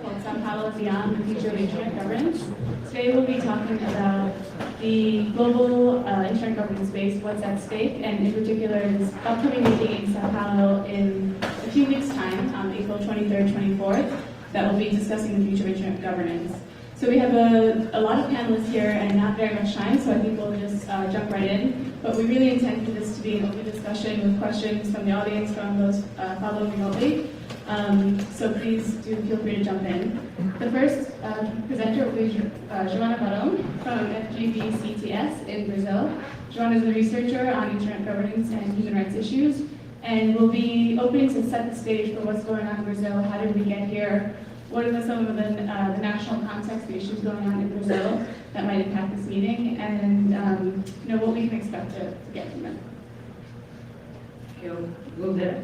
called Sao Paulo Beyond the Future of Internet Governance. Today we'll be talking about the global internet governance space, what's at stake, and in particular this upcoming meeting in Sao Paulo in a few weeks' time, on April 23rd, 24th, that will be discussing the future of internet governance. So we have a lot of panelists here and not very much time, so I think we'll just jump right in. But we really intend for this to be an open discussion with questions from the audience, from those following remotely. So please do feel free to jump in. The first presenter will be Joana Barão from FGV-CTS in Brazil. Joana is a researcher on internet governance and human rights issues, and will be opening to set the stage for what's going on in Brazil. How did we get here? What are some of the national context, the issues going on in Brazil that might impact this meeting, and what we can expect to get from it? Okay, I'll go there.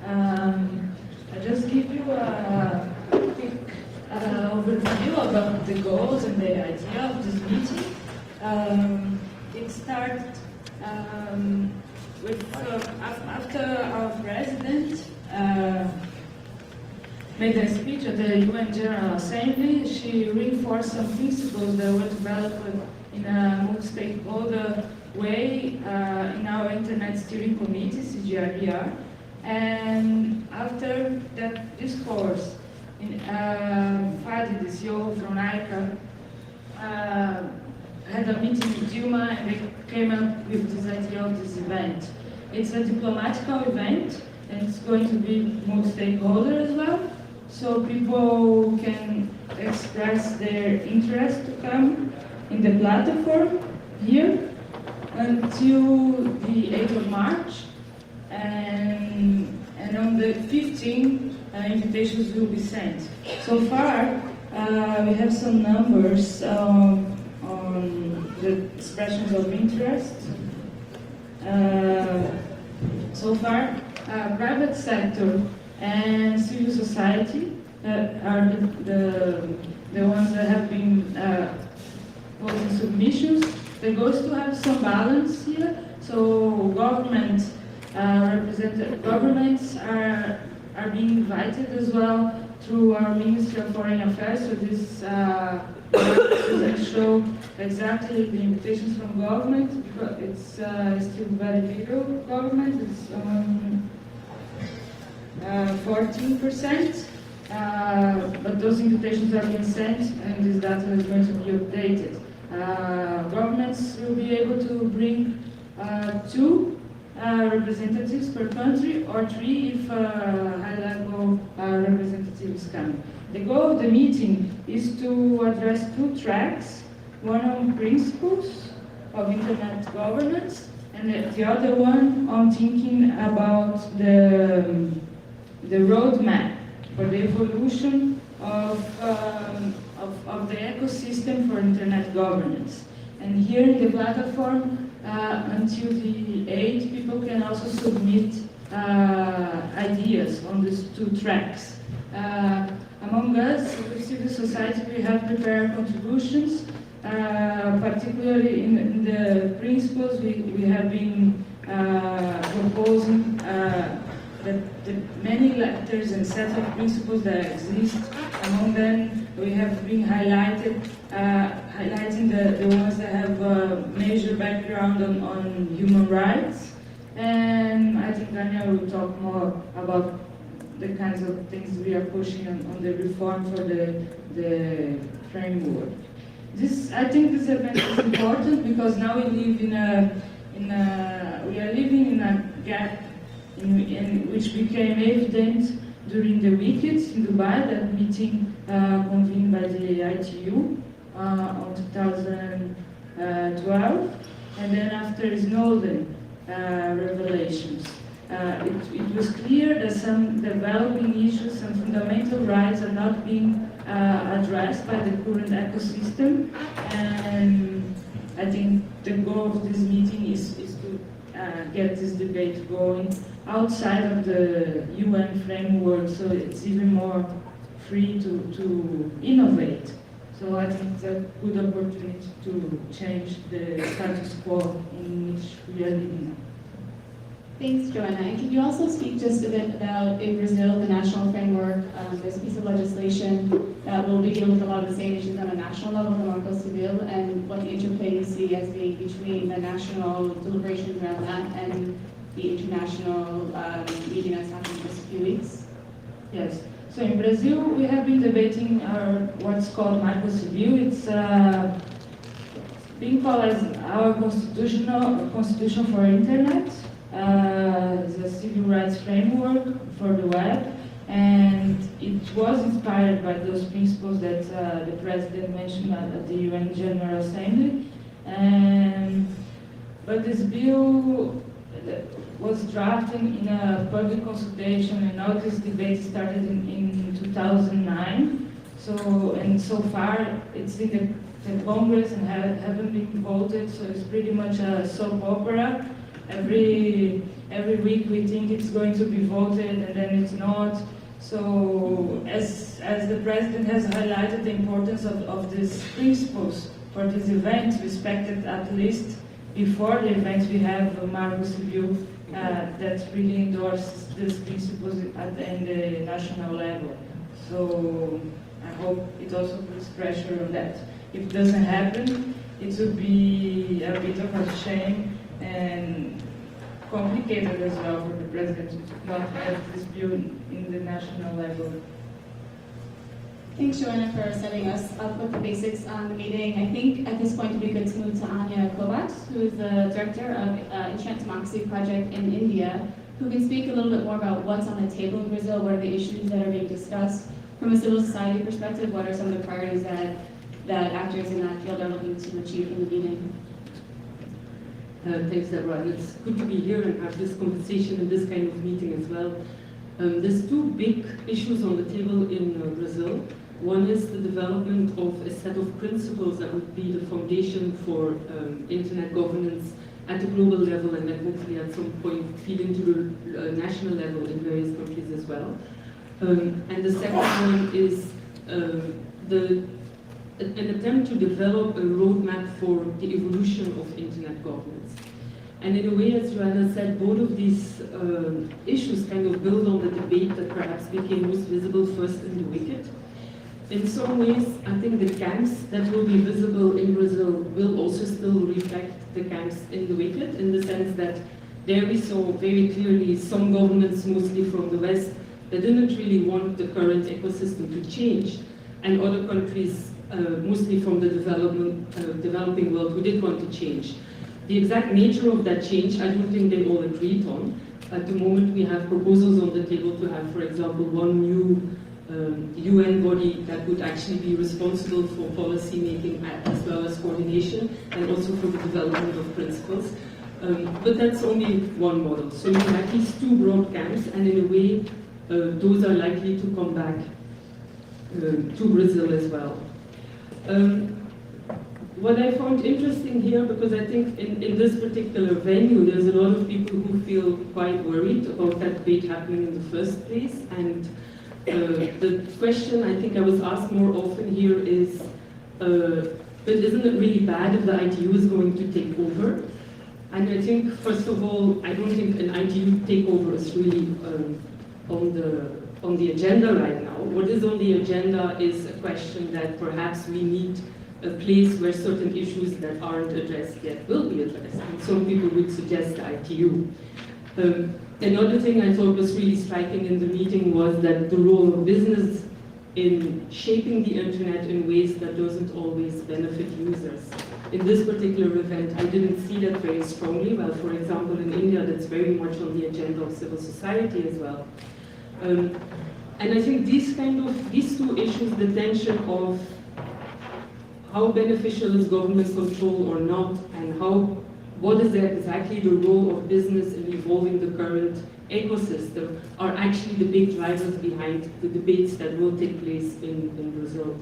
I'll just give you a quick overview about the goals and the idea of this meeting. It started with after our president made a speech at the UN General Assembly. She reinforced some principles that were developed in a multi-stakeholder way in our Internet Steering Committee, CGRBR. And after that discourse, Fadi, the CEO from ICA, had a meeting with Dilma, and they came up with this idea of this event. It's a diplomatical event, and it's going to be multi-stakeholder as well. So people can express their interest to come in the platform here until the 8th of March. And on the 15th, invitations will be sent. So far, we have some numbers on the expressions of interest. So far, private sector and civil society are the ones that have been posing submissions. The goal is to have some balance here. So governments are being invited as well through our Ministry of Foreign Affairs. So this doesn't show exactly the invitations from government, but it's still very little government. It's 14%, but those invitations are being sent, and this data is going to be updated. Governments will be able to bring 2 representatives per country, or 3 if high-level representatives come. The goal of the meeting is to address 2 tracks, one on principles of internet governance, and the other one on thinking about the roadmap for the evolution of the ecosystem for internet governance. And here in the platform, until the 8th, people can also submit ideas on these 2 tracks. Among us, with civil society, we have prepared contributions, particularly in the principles. We have been proposing that the many letters and sets of principles that exist. Among them, we have been highlighting the ones that have a major background on human rights. And I think Daniel will talk more about the kinds of things we are pushing on the reform for the framework. I think this event is important because now we live we are living in a gap in which became evident during the weekends in Dubai, that meeting convened by the ITU on 2012, and then after Snowden revelations. It was clear that some developing issues, some fundamental rights are not being addressed by the current ecosystem, and I think the goal of this meeting is to get this debate going outside of the UN framework, so it's even more free to innovate. So I think it's a good opportunity to change the status quo in which we are living now. Thanks, Joanna. And can you also speak just a bit about, in Brazil, the national framework? There's a piece of legislation that will be dealing with a lot of the same issues on a national level, the Marco Civil, and what the interplay you see as being between the national deliberations around that and the international meeting that's happening in just a few weeks? Yes. So in Brazil, we have been debating what's called Marco Civil. It's being called as our constitution for internet, the civil rights framework for the web, and it was inspired by those principles that the president mentioned at the UN General Assembly. But this bill was drafted in a public consultation, and all this debate started in 2009. So far it's in the Congress and haven't been voted. So it's pretty much a soap opera. Every week we think it's going to be voted, and then it's not. So as the president has highlighted the importance of these principles for this event, respected at least before the event, we have Marco Civil that really endorses these principles at the national level. So I hope it also puts pressure on that. If it doesn't happen, it would be a bit of a shame and complicated as well for the president to not have this bill in the national level. Thanks, Joanna, for setting us up with the basics on the meeting. I think at this point it would be good to move to Anya Kovacs, who is the director of Internet Democracy Project in India, who can speak a little bit more about what's on the table in Brazil, what are the issues that are being discussed. From a civil society perspective, what are some of the priorities that actors in that field are looking to achieve from the meeting? Thanks, Deborah. It's good to be here and have this conversation in this kind of meeting as well. There's two big issues on the table in Brazil. One is the development of a set of principles that would be the foundation for internet governance at the global level, and then hopefully at some point feed into the national level in various countries as well. And the second one is an attempt to develop a roadmap for the evolution of internet governance. And in a way, as Joanna said, both of these issues kind of build on the debate that perhaps became most visible first in the Wicked. In some ways, I think the camps that will be visible in Brazil will also still reflect the camps in the Wicked, in the sense that there we saw very clearly some governments, mostly from the West, that didn't really want the current ecosystem to change, and other countries, mostly from the developing world, who did want to change. The exact nature of that change, I don't think they all agreed on. At the moment, we have proposals on the table to have, for example, one new UN body that would actually be responsible for policy making as well as coordination, and also for the development of principles. But that's only one model. So you have these two broad camps, and in a way, those are likely to come back to Brazil as well. What I found interesting here, because I think in this particular venue, there's a lot of people who feel quite worried about that debate happening in the first place. And the question I think I was asked more often here is, but isn't it really bad if the ITU is going to take over? And I think, first of all, I don't think an ITU takeover is really on the agenda right now. What is on the agenda is a question that perhaps we need a place where certain issues that aren't addressed yet will be addressed. And some people would suggest the ITU. Another thing I thought was really striking in the meeting was that the role of business in shaping the internet in ways that doesn't always benefit users. In this particular event, I didn't see that very strongly. Well, for example, in India, that's very much on the agenda of civil society as well. And I think these two issues, the tension of how beneficial is government control or not, and what is exactly the role of business in evolving the current ecosystem, are actually the big drivers behind the debates that will take place in Brazil.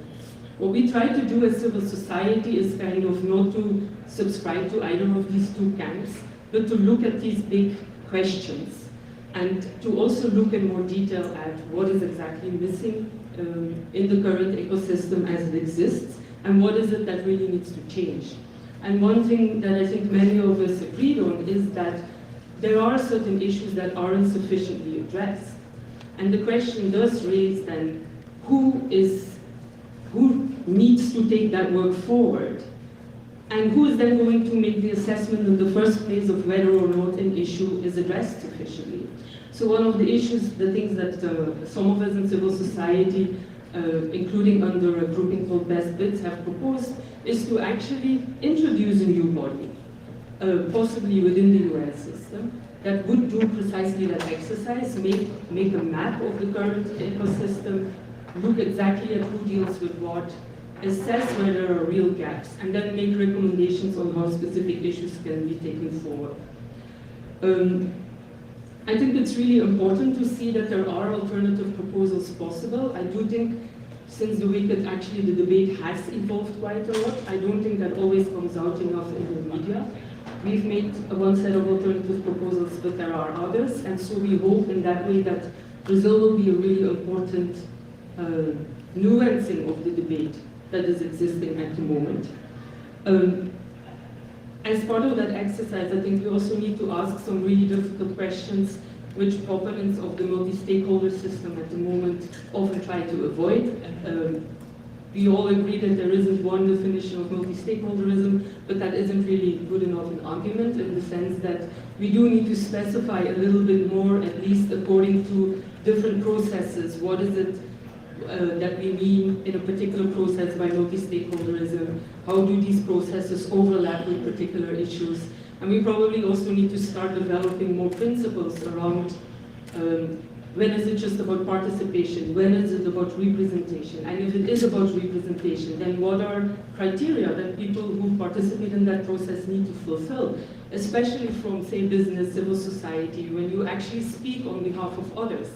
What we try to do as civil society is kind of not to subscribe to either of these two camps, but to look at these big questions, and to also look in more detail at what is exactly missing in the current ecosystem as it exists, and what is it that really needs to change. And one thing that I think many of us agreed on is that there are certain issues that aren't sufficiently addressed. And the question does raise then, who needs to take that work forward? And who is then going to make the assessment in the first place of whether or not an issue is addressed sufficiently? So one of the issues, the things that some of us in civil society, including under a grouping called Best Bids, have proposed, is to actually introduce a new body, possibly within the UN system, that would do precisely that exercise, make a map of the current ecosystem, look exactly at who deals with what, assess where there are real gaps, and then make recommendations on how specific issues can be taken forward. I think it's really important to see that there are alternative proposals possible. I do think, since the week that actually the debate has evolved quite a lot, I don't think that always comes out enough in the media. We've made one set of alternative proposals, but there are others, and so we hope in that way that Brazil will be a really important nuancing of the debate that is existing at the moment. As part of that exercise, I think we also need to ask some really difficult questions which proponents of the multi-stakeholder system at the moment often try to avoid. We all agree that there isn't one definition of multi-stakeholderism, but that isn't really good enough an argument, in the sense that we do need to specify a little bit more, at least according to different processes. What is it that we mean in a particular process by multi-stakeholderism? How do these processes overlap with particular issues? And we probably also need to start developing more principles around when is it just about participation, when is it about representation, and if it is about representation, then what are criteria that people who participate in that process need to fulfill, especially from, say, business, civil society, when you actually speak on behalf of others.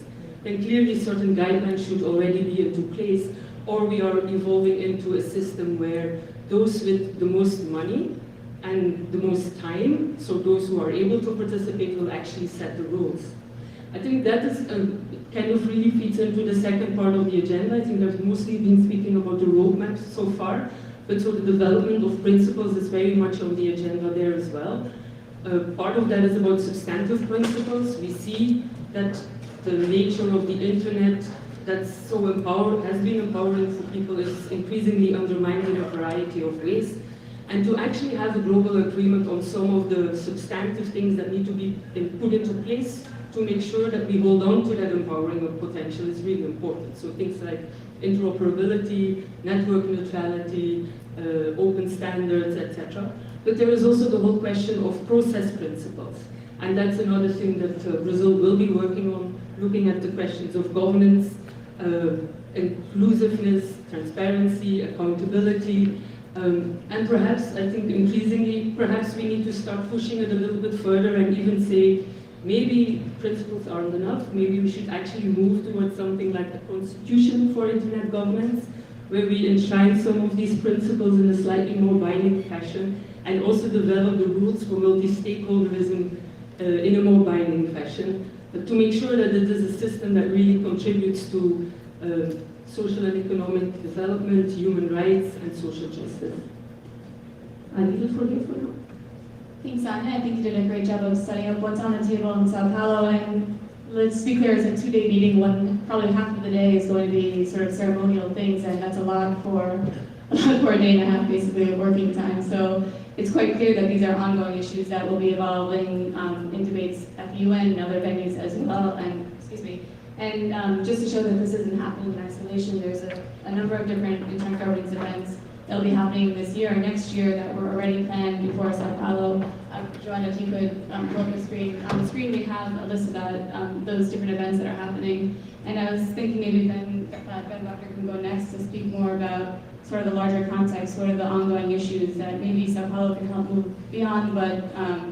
Then clearly certain guidelines should already be into place, or we are evolving into a system where those with the most money and the most time, so those who are able to participate, will actually set the rules. I think that is kind of really feeds into the second part of the agenda. I think I've mostly been speaking about the roadmap so far, but so the development of principles is very much on the agenda there as well. Part of that is about substantive principles. We see that the nature of the internet that's so has been empowering for people is increasingly undermined in a variety of ways. And to actually have a global agreement on some of the substantive things that need to be put into place to make sure that we hold on to that empowering of potential is really important. So things like interoperability, network neutrality, open standards, etc. But there is also the whole question of process principles. And that's another thing that Brazil will be working on, looking at the questions of governance, inclusiveness, transparency, accountability, and perhaps, I think increasingly, perhaps we need to start pushing it a little bit further and even say, maybe principles aren't enough, maybe we should actually move towards something like a constitution for internet governance, where we enshrine some of these principles in a slightly more binding fashion, and also develop the rules for multi-stakeholderism in a more binding fashion, but to make sure that it is a system that really contributes to social and economic development, human rights, and social justice. I leave it for you for now. Thanks, Anya. I think you did a great job of setting up what's on the table in Sao Paulo. And let's be clear, it's a 2-day meeting. Probably half of the day is going to be sort of ceremonial things, and that's a lot for a day and a half, basically, of working time. So it's quite clear that these are ongoing issues that will be evolving in debates at the UN and other venues as well. And just to show that this isn't happening in isolation, there's a number of different intergovernance events that will be happening this year and next year that were already planned before Sao Paulo. Joanna, if you could pull up the screen. On the screen we have a list of those different events that are happening. And I was thinking maybe Ben Doctor can go next to speak more about sort of the larger context, what are the ongoing issues that maybe Sao Paulo can help move beyond, but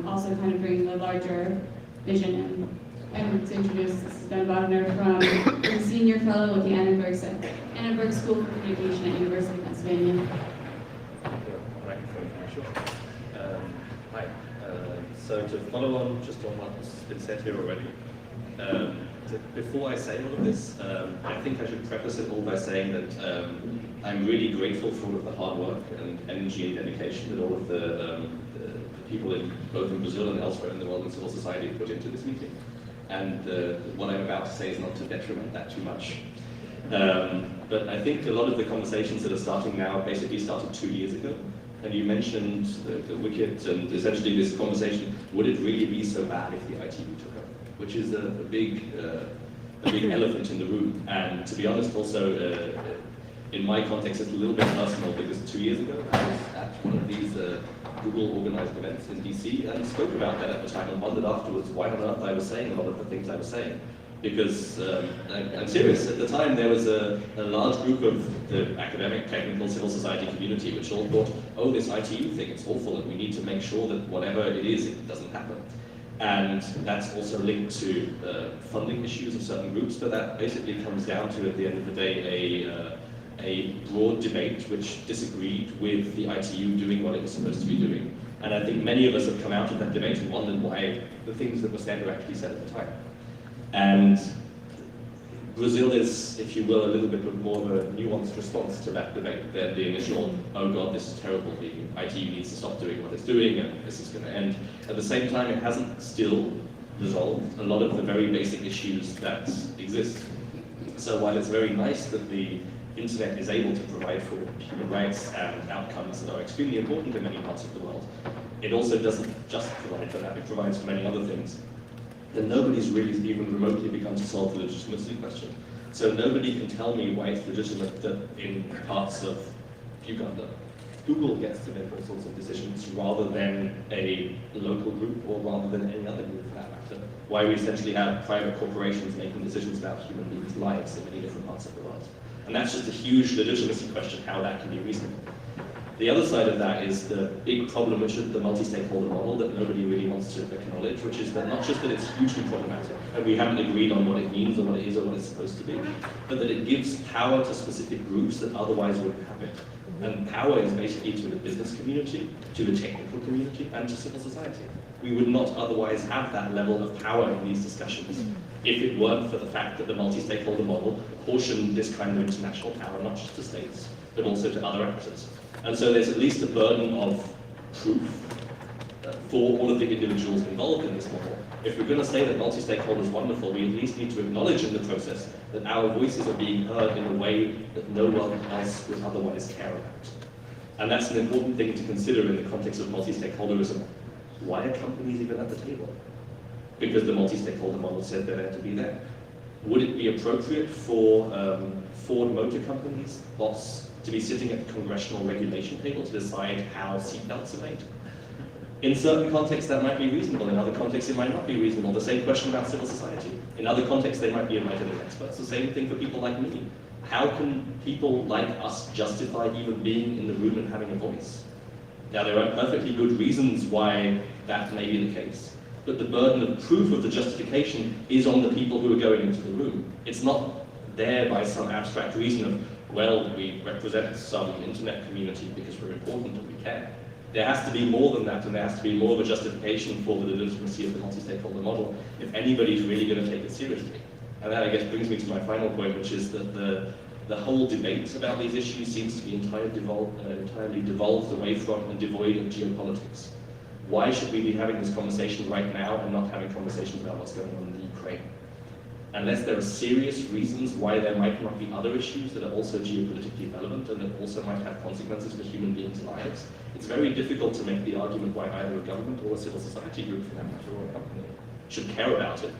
also kind of bring the larger vision in. And to introduce, this is Ben Wagner from the Senior Fellow with the Annenberg School of Communication at University of Pennsylvania. Hi. So to follow on just on what's been said here already, before I say all of this, I think I should preface it all by saying that I'm really grateful for all of the hard work and energy and dedication that all of the people both in Brazil and elsewhere in the world in civil society put into this meeting. And what I'm about to say is not to detriment that too much. But I think a lot of the conversations that are starting now basically started 2 years ago. And you mentioned the wicket and essentially this conversation, would it really be so bad if the ITU took over? Which is a big elephant in the room. And to be honest, also, in my context, it's a little bit personal because 2 years ago, I was at one of these Google organized events in DC and spoke about that at the time and wondered afterwards why on earth I was saying a lot of the things I was saying. Because, I'm serious, at the time there was a large group of the academic, technical, civil society community which all thought, oh, this ITU thing, it's awful and we need to make sure that whatever it is, it doesn't happen. And that's also linked to funding issues of certain groups, but that basically comes down to, at the end of the day, a broad debate which disagreed with the ITU doing what it was supposed to be doing. And I think many of us have come out of that debate and wondered why the things that were said were actually said at the time. And Brazil is, if you will, a little bit more of a nuanced response to that debate than the initial, oh God, this is terrible, the ITU needs to stop doing what it's doing and this is going to end. At the same time, it hasn't still resolved a lot of the very basic issues that exist. So while it's very nice that the internet is able to provide for human rights and outcomes that are extremely important in many parts of the world, it also doesn't just provide for that, it provides for many other things. And nobody's really even remotely begun to solve the legitimacy question. So nobody can tell me why it's legitimate that in parts of Uganda, Google gets to make all sorts of decisions rather than a local group or rather than any other group for that matter. Why we essentially have private corporations making decisions about human beings' lives in many different parts of the world. And that's just a huge legitimacy question, how that can be reasonable. The other side of that is the big problem, which is the multi-stakeholder model that nobody really wants to acknowledge, which is that not just that it's hugely problematic, and we haven't agreed on what it means or what it is or what it's supposed to be, but that it gives power to specific groups that otherwise wouldn't have it. And power is basically to the business community, to the technical community, and to civil society. We would not otherwise have that level of power in these discussions if it weren't for the fact that the multi-stakeholder model apportioned this kind of international power not just to states, but also to other actors. And so there's at least a burden of proof for all of the individuals involved in this model. If we're going to say that multi-stakeholder is wonderful, we at least need to acknowledge in the process that our voices are being heard in a way that no one else would otherwise care about. And that's an important thing to consider in the context of multi-stakeholderism. Why are companies even at the table? Because the multi-stakeholder model said they're there to be there. Would it be appropriate for Ford Motor Company's boss to be sitting at the congressional regulation table to decide how seatbelts are made? In certain contexts that might be reasonable, in other contexts it might not be reasonable. The same question about civil society. In other contexts they might be invited as experts. The same thing for people like me. How can people like us justify even being in the room and having a voice? Now there are perfectly good reasons why that may be the case, but the burden of proof of the justification is on the people who are going into the room. It's not there by some abstract reason of, well, we represent some internet community because we're important and we care. There has to be more than that, and there has to be more of a justification for the legitimacy of the multi-stakeholder model if anybody's really going to take it seriously. And that, I guess, brings me to my final point, which is that the whole debate about these issues seems to be entirely devolved away from and devoid of geopolitics. Why should we be having this conversation right now and not having conversations about what's going on in the Ukraine? Unless there are serious reasons why there might not be other issues that are also geopolitically relevant and that also might have consequences for human beings' lives, it's very difficult to make the argument why either a government or a civil society group, for that matter, or a company, should care about it,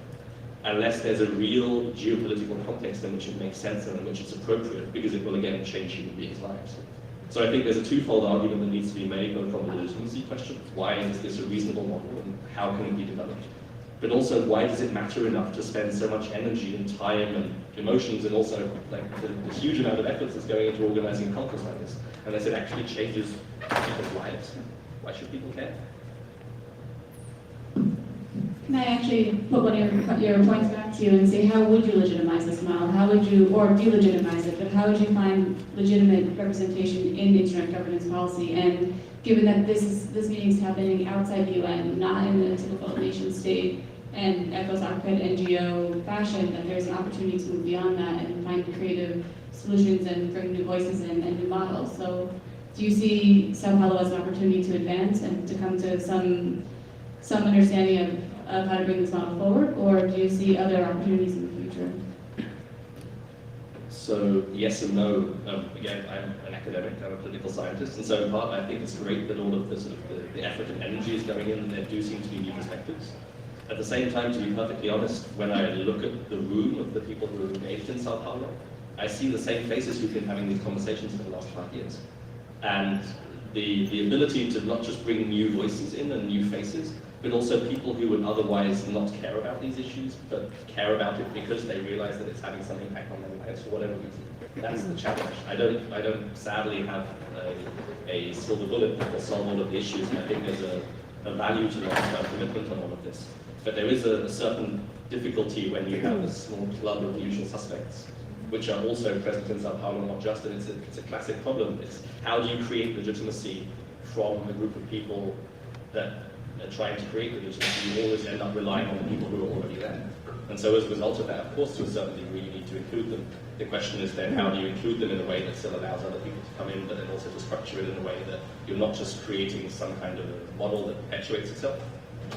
unless there's a real geopolitical context in which it makes sense and in which it's appropriate, because it will again change human beings' lives. So I think there's a twofold argument that needs to be made, both on the legitimacy question, why is this a reasonable model and how can it be developed? But also, why does it matter enough to spend so much energy and time and emotions and also like the huge amount of efforts that's going into organizing a conference like this, unless it actually changes people's lives? Why should people care? Can I actually put one of your points back to you and say, how would you legitimize this model? How would you, or delegitimize it, but how would you find legitimate representation in internet governance policy? And given that this meeting is happening outside the UN, not in the typical nation state, and ecosocratic NGO fashion, that there's an opportunity to move beyond that and find creative solutions and bring new voices in and new models. So do you see Sao Paulo as an opportunity to advance and to come to some understanding of how to bring this model forward, or do you see other opportunities in the future? So yes and no. Again, I'm an academic, I'm a political scientist, and so in part I think it's great that all of the sort of the effort and energy is going in, and there do seem to be new perspectives. At the same time, to be perfectly honest, when I look at the room of the people who are engaged in Sao Paulo, I see the same faces who've been having these conversations for the last 5 years. And the ability to not just bring new voices in and new faces, but also people who would otherwise not care about these issues, but care about it because they realize that it's having some impact on their lives for whatever reason. That's the challenge. I don't sadly have a silver bullet that will solve all of the issues, and I think there's a value to long-term commitment on all of this. But there is a certain difficulty when you have a small club of usual suspects, which are also present in Sao Paulo, not just, and it's a classic problem. It's how do you create legitimacy from a group of people that are trying to create legitimacy? You always end up relying on the people who are already there. And so as a result of that, of course, to a certain degree, you need to include them. The question is then, how do you include them in a way that still allows other people to come in, but then also to structure it in a way that you're not just creating some kind of a model that perpetuates itself?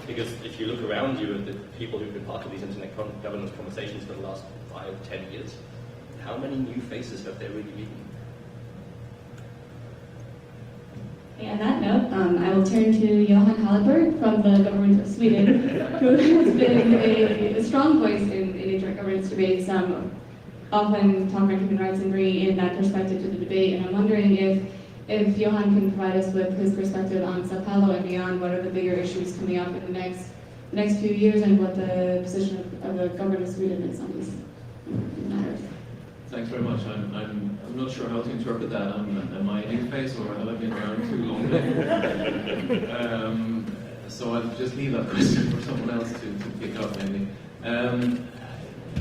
Because if you look around you at the people who've been part of these internet governance conversations for the last 5, 10 years, how many new faces have there really been? Okay, on that note, I will turn to Johan Hallenberg from the government of Sweden, who has been a strong voice in intergovernance debates, often talking about human rights and bringing in that perspective to the debate. And I'm wondering if Johan can provide us with his perspective on Sao Paulo and beyond. What are the bigger issues coming up in the next few years, and what the position of the government of Sweden is on these matters? Thanks very much. I'm not sure how to interpret that. Am I new face, or have I been around too long? So I'll just leave that question for someone else to pick up, maybe.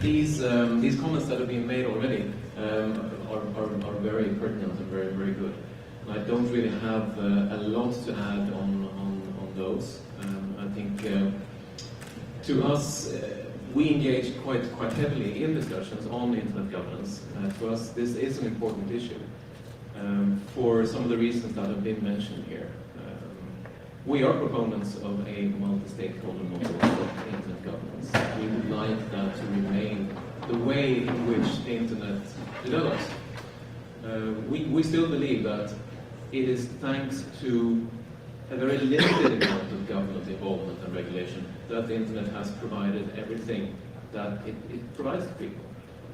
These comments that have been made already are very pertinent and very, very good. And I don't really have a lot to add on those. I think to us, we engage quite heavily in discussions on internet governance. To us, this is an important issue for some of the reasons that have been mentioned here. We are proponents of a multi-stakeholder model of internet governance. We would like that to remain the way in which the internet develops. We still believe that it is thanks to a very limited amount of government involvement and regulation that the internet has provided everything that it provides to people.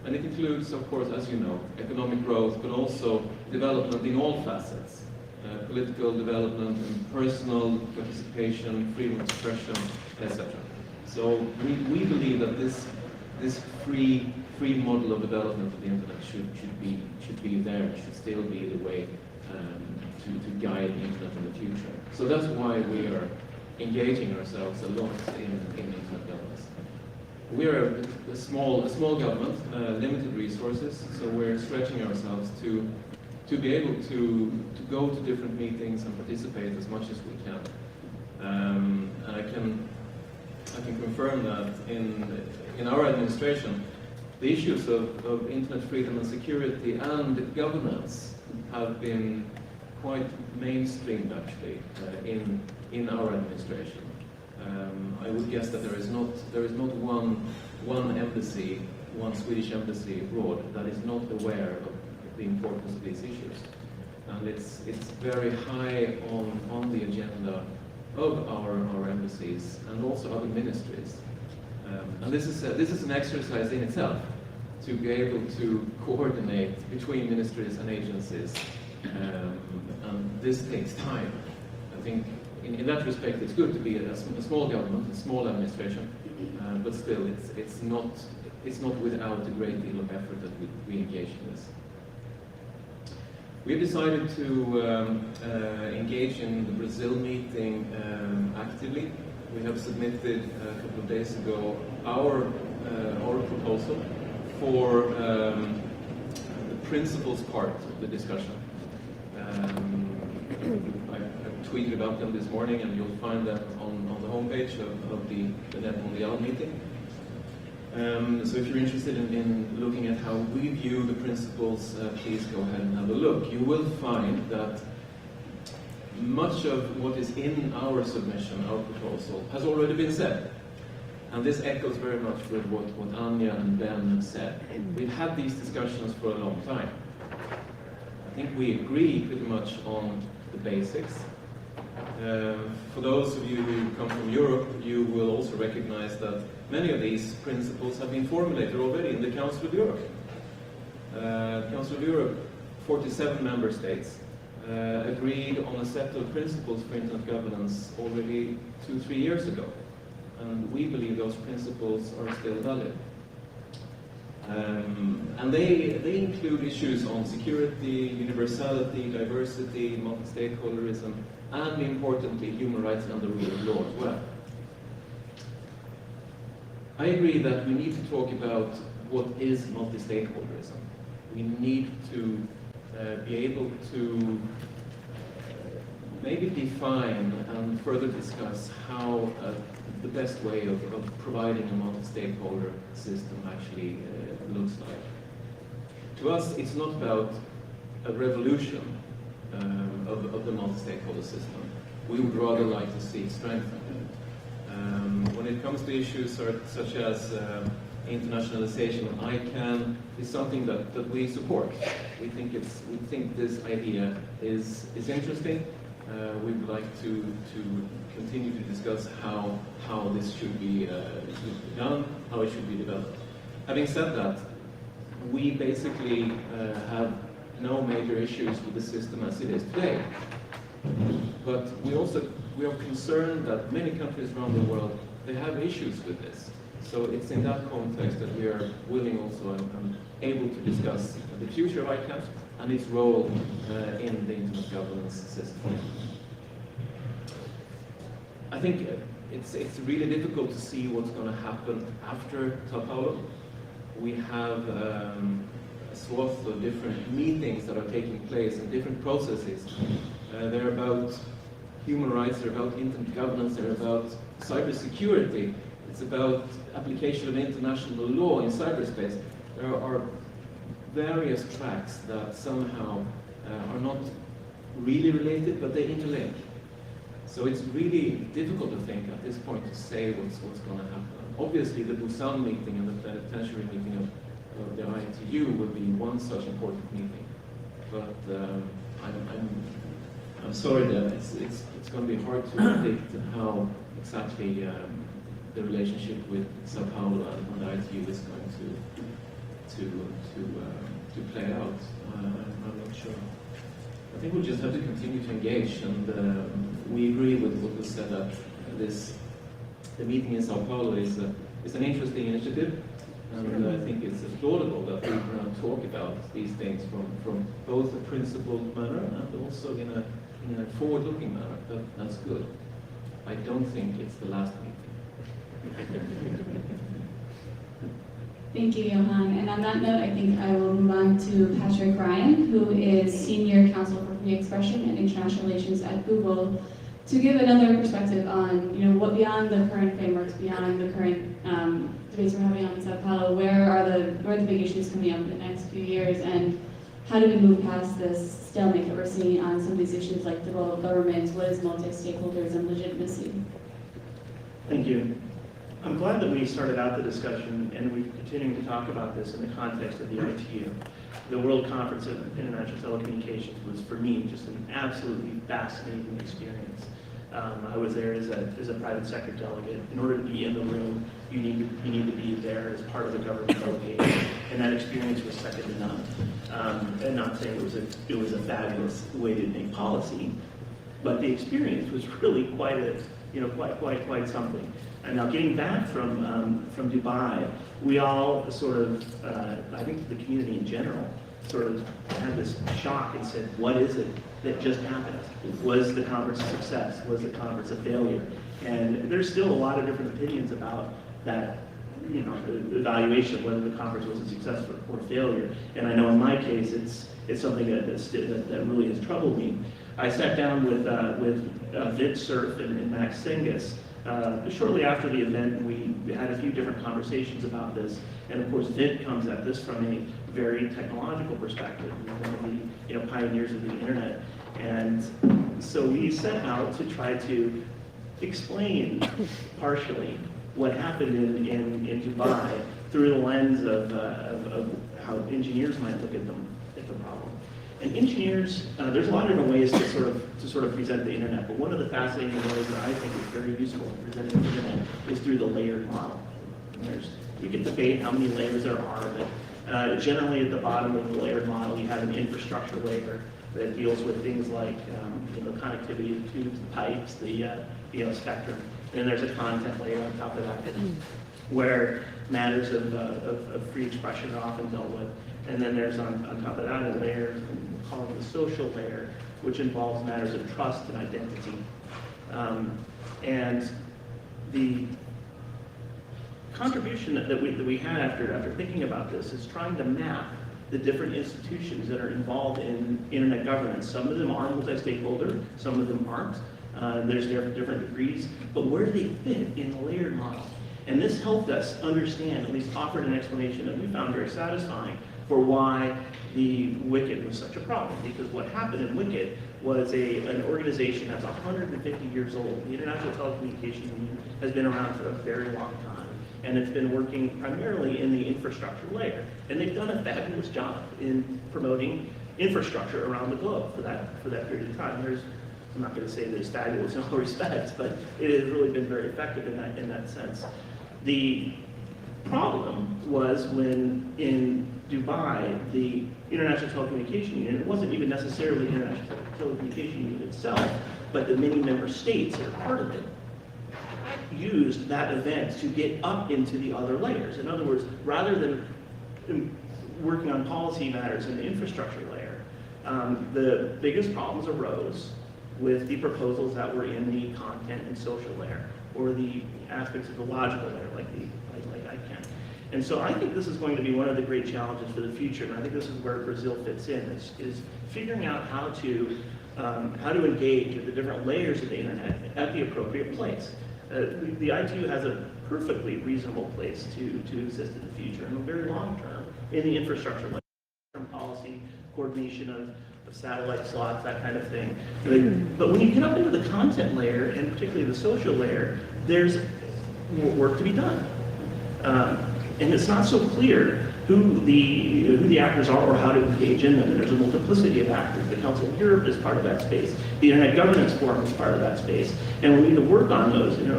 And it includes, of course, as you know, economic growth, but also development in all facets. Political development and personal participation, freedom of expression, etc. So we believe that this free model of development of the internet should be there, should still be the way to guide the internet in the future. So that's why we are engaging ourselves a lot in internet governance. We are a small government, limited resources, so we're stretching ourselves to be able to go to different meetings and participate as much as we can. And I can confirm that in our administration, the issues of internet freedom and security and governance have been quite mainstreamed, actually, in our administration. I would guess that there is not one embassy, one Swedish embassy abroad that is not aware of the importance of these issues, and it's very high on the agenda of our embassies and also other ministries. And this is an exercise in itself, to be able to coordinate between ministries and agencies, and this takes time. I think in that respect it's good to be a small government, a small administration, but still it's not without a great deal of effort that we engage in this. We've decided to engage in the Brazil meeting actively. We have submitted a couple of days ago our proposal for the principles part of the discussion. I tweeted about them this morning, and you'll find them on the homepage of the Net Mondial meeting. So if you're interested in looking at how we view the principles, please go ahead and have a look. You will find that much of what is in our submission, our proposal, has already been said. And this echoes very much with what Anja and Ben have said. We've had these discussions for a long time. I think we agree pretty much on the basics. For those of you who come from Europe, you will also recognize that many of these principles have been formulated already in the Council of Europe. Council of Europe, 47 member states, agreed on a set of principles for internet governance already 2-3 years ago. And we believe those principles are still valid. And they include issues on security, universality, diversity, multi-stakeholderism, and importantly, human rights and the rule of law as well. I agree that we need to talk about what is multi-stakeholderism. We need to be able to maybe define and further discuss how the best way of providing a multi-stakeholder system actually looks like. To us, it's not about a revolution of the multi-stakeholder system. We would rather like to see it strengthened. When it comes to issues such as internationalization of ICANN, is something that we support. We think this idea is interesting. We would like to continue to discuss how this should be done, how it should be developed. Having said that, we basically have no major issues with the system as it is today. But we are concerned that many countries around the world, they have issues with this. So it's in that context that we are willing also and able to discuss the future of ICANN and its role in the internet governance system. I think it's really difficult to see what's going to happen after Sao Paulo. We have a swath of different meetings that are taking place and different processes. They're about human rights, they're about internet governance, they're about cybersecurity. It's about application of international law in cyberspace. There are various tracks that somehow are not really related, but they interlink. So it's really difficult to think at this point to say what's going to happen. Obviously, the Busan meeting and the plenary meeting of the ITU will be one such important meeting. But I'm sorry that it's going to be hard to predict how exactly the relationship with Sao Paulo and the ITU is going to play out. I'm not sure. I think we'll just have to continue to engage, and we agree with what was said that the meeting in Sao Paulo is an interesting initiative, and I think it's applaudable that we can now talk about these things from both a principled manner and also in a forward-looking manner. That's good. I don't think it's the last meeting. Thank you, Johan. And on that note, I think I will move on to Patrick Ryan, who is Senior Counsel for Free Expression and International Relations at Google, to give another perspective on, what beyond the current frameworks, beyond the current debates we're having on Sao Paulo, where are the big issues coming up in the next few years, and how do we move past this stalemate that we're seeing on some of these issues like the role of governments, what is multi-stakeholders, legitimacy? Thank you. I'm glad that we started out the discussion and we're continuing to talk about this in the context of the ITU. The World Conference of International Telecommunications was, for me, just an absolutely fascinating experience. I was there as a private sector delegate. In order to be in the room, you need to be there as part of the government delegation, and that experience was second to none. And not saying it was a fabulous way to make policy, but the experience was really quite something. And now getting back from Dubai, we all sort of, I think the community in general, sort of had this shock and said, what is it that just happened? Was the conference a success? Was the conference a failure? And there's still a lot of different opinions about that, the evaluation of whether the conference was a success or failure. And I know in my case, it's something that really has troubled me. I sat down with Vid Cerf and Max Singas shortly after the event, and we had a few different conversations about this. And of course, Vid comes at this from a very technological perspective, one of the pioneers of the internet. And so we set out to try to explain partially what happened in Dubai through the lens of how engineers might look at the problem. And engineers, there's a lot of different ways to sort of present the internet, but one of the fascinating ways that I think is very useful in presenting the internet is through the layered model. You can debate how many layers there are, but generally at the bottom of the layered model, you have an infrastructure layer that deals with things like connectivity of tubes, the pipes, the spectrum. And there's a content layer on top of that, where matters of free expression are often dealt with. And then there's on top of that a layer called the social layer, which involves matters of trust and identity. And the contribution that we had after thinking about this is trying to map the different institutions that are involved in internet governance. Some of them are multi-stakeholder, some of them aren't. There's different degrees, but where do they fit in the layered model? And this helped us understand, at least offered an explanation that we found very satisfying for why the WICIT was such a problem. Because what happened in WICIT was an organization that's 150 years old. The International Telecommunications Union has been around for a very long time, and it's been working primarily in the infrastructure layer. And they've done a fabulous job in promoting infrastructure around the globe for that period of time. I'm not going to say that it's fabulous in all respects, but it has really been very effective in that sense. The problem was when in Dubai, the International Telecommunication Union, it wasn't even necessarily the International Telecommunication Union itself, but the many member states that are part of it, used that event to get up into the other layers. In other words, rather than working on policy matters in the infrastructure layer, the biggest problems arose with the proposals that were in the content and social layer, or the aspects of the logical layer, like ICANN. And so I think this is going to be one of the great challenges for the future, and I think this is where Brazil fits in, is figuring out how to engage with the different layers of the internet at the appropriate place. The ITU has a perfectly reasonable place to exist in the future, in the very long term, in the infrastructure layer, policy, coordination of satellite slots, that kind of thing. But when you get up into the content layer, and particularly the social layer, there's more work to be done. And it's not so clear who the actors are or how to engage in them. And there's a multiplicity of actors. The Council of Europe is part of that space. The Internet Governance Forum is part of that space. And we need to work on those in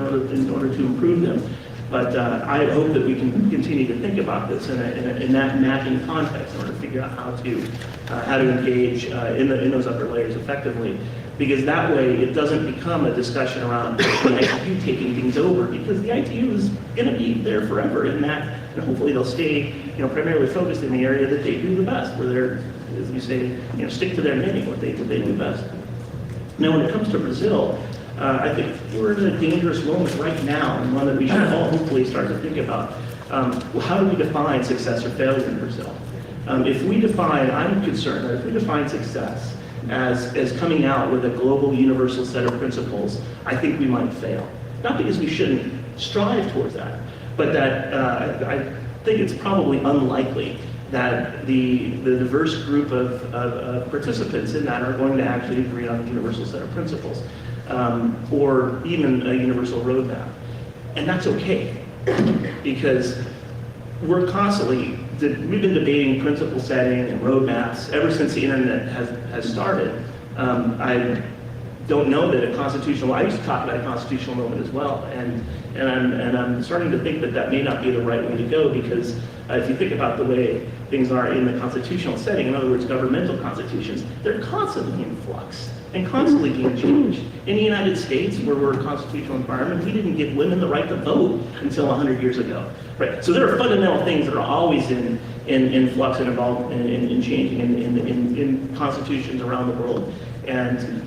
order to improve them. But I hope that we can continue to think about this in that mapping context in order to figure out how to engage in those upper layers effectively. Because that way it doesn't become a discussion around the ITU taking things over, because the ITU is going to be there forever in that, and hopefully they'll stay primarily focused in the area that they do the best, where they're, as we say, stick to their knitting, what they do best. Now when it comes to Brazil, I think we're in a dangerous moment right now, and one that we should all hopefully start to think about. How do we define success or failure in Brazil? I'm concerned that if we define success as coming out with a global universal set of principles, I think we might fail. Not because we shouldn't strive towards that, but that I think it's probably unlikely that the diverse group of participants in that are going to actually agree on a universal set of principles, or even a universal roadmap. And that's okay, because we've been debating principle setting and roadmaps ever since the internet has started. I don't know that I used to talk about a constitutional moment as well, and I'm starting to think that may not be the right way to go, because if you think about the way things are in the constitutional setting, in other words, governmental constitutions, they're constantly in flux and constantly being changed. In the United States, where we're a constitutional environment, we didn't give women the right to vote until 100 years ago. Right. So there are fundamental things that are always in flux and involved in changing in constitutions around the world. And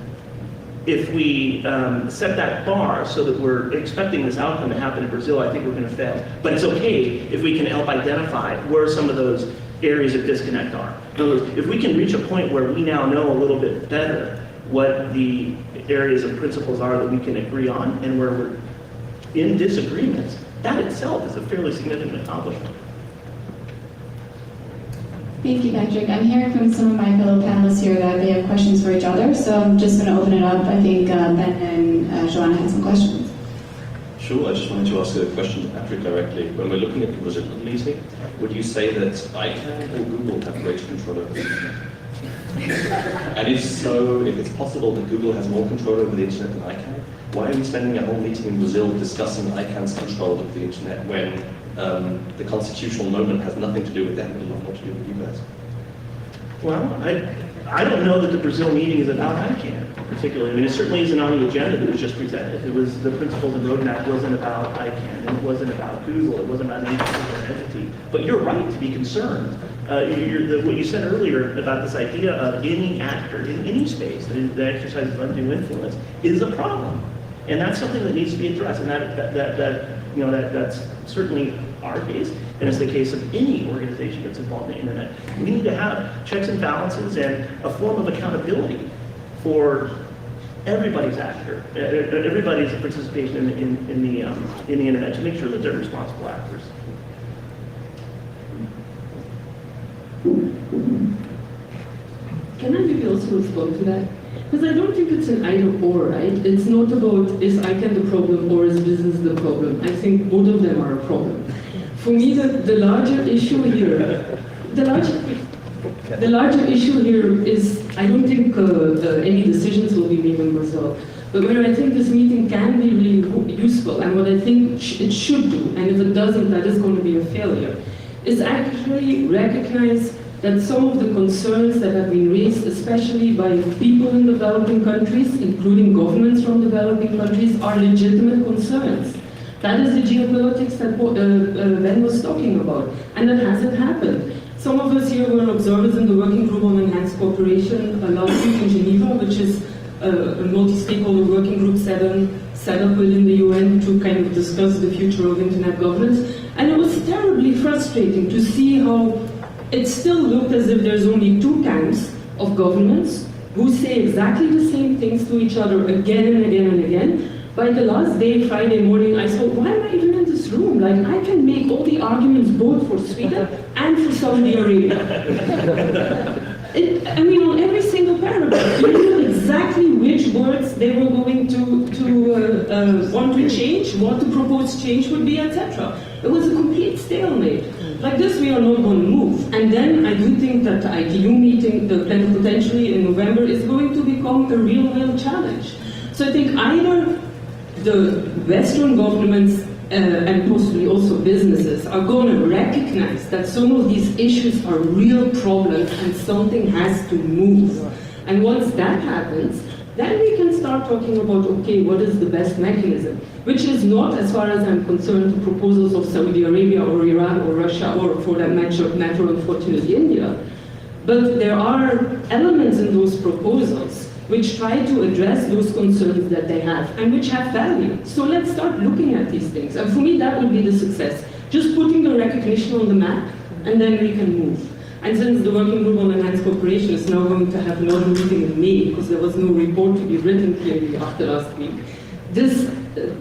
if we set that bar so that we're expecting this outcome to happen in Brazil, I think we're going to fail. But it's okay if we can help identify where some of those areas of disconnect are. In other words, if we can reach a point where we now know a little bit better what the areas of principles are that we can agree on, and where we're in disagreements, that itself is a fairly significant accomplishment. Thank you, Patrick. I'm hearing from some of my fellow panelists here that they have questions for each other, so I'm just going to open it up. I think Ben and Joanna had some questions. Sure, I just wanted to ask a question to Patrick directly. When we're looking at the Brazilian meeting, would you say that ICANN or Google have greater control over the internet? And if so, if it's possible that Google has more control over the internet than ICANN, why are we spending a whole meeting in Brazil discussing ICANN's control of the internet when the constitutional moment has nothing to do with them, but a lot more to do with you guys? Well, I don't know that the Brazil meeting is about ICANN particularly. I mean, it certainly isn't on the agenda that was just presented. It was the principles and roadmap wasn't about ICANN, and it wasn't about Google, it wasn't about any particular entity. But you're right to be concerned. What you said earlier about this idea of any actor in any space that exercises undue influence is a problem, and that's something that needs to be addressed. And that's certainly our case, and it's the case of any organization that's involved in the internet. We need to have checks and balances and a form of accountability for everybody's everybody's participation in the internet to make sure that they're responsible actors. Can I maybe also respond to that? Because I don't think it's an either or, right? It's not about is ICANN the problem or is business the problem. I think both of them are a problem. For me, the larger issue here, the larger issue here is I don't think any decisions will be made in Brazil. But where I think this meeting can be really useful, and what I think it should do, and if it doesn't, that is going to be a failure, is actually recognize that some of the concerns that have been raised, especially by people in developing countries, including governments from developing countries, are legitimate concerns. That is the geopolitics that Ben was talking about, and that hasn't happened. Some of us here were observers in the Working Group on Enhanced Cooperation last week in Geneva, which is a multi-stakeholder working group set up within the UN to kind of discuss the future of internet governance. And it was terribly frustrating to see how it still looked as if there's only two camps of governments who say exactly the same things to each other again and again and again. By the last day, Friday morning, I thought, why am I even in this room? Like, I can make all the arguments both for Sweden and for Saudi Arabia. I mean, on every single paragraph, you knew exactly which words they were going to want to change, what the proposed change would be, etc. It was a complete stalemate. Like this, we are not going to move. And then I do think that the ITU meeting, the plenipotentiary in November, is going to become a real challenge. So I think either the Western governments and possibly also businesses are going to recognize that some of these issues are real problems and something has to move. And once that happens, then we can start talking about, okay, what is the best mechanism? Which is not, as far as I'm concerned, the proposals of Saudi Arabia or Iran or Russia or, for that matter, unfortunately, India. But there are elements in those proposals which try to address those concerns that they have and which have value. So let's start looking at these things. And for me, that would be the success. Just putting the recognition on the map, and then we can move. And since the Working Group on Enhanced Cooperation is now going to have another meeting in May, because there was no report to be written clearly after last week, this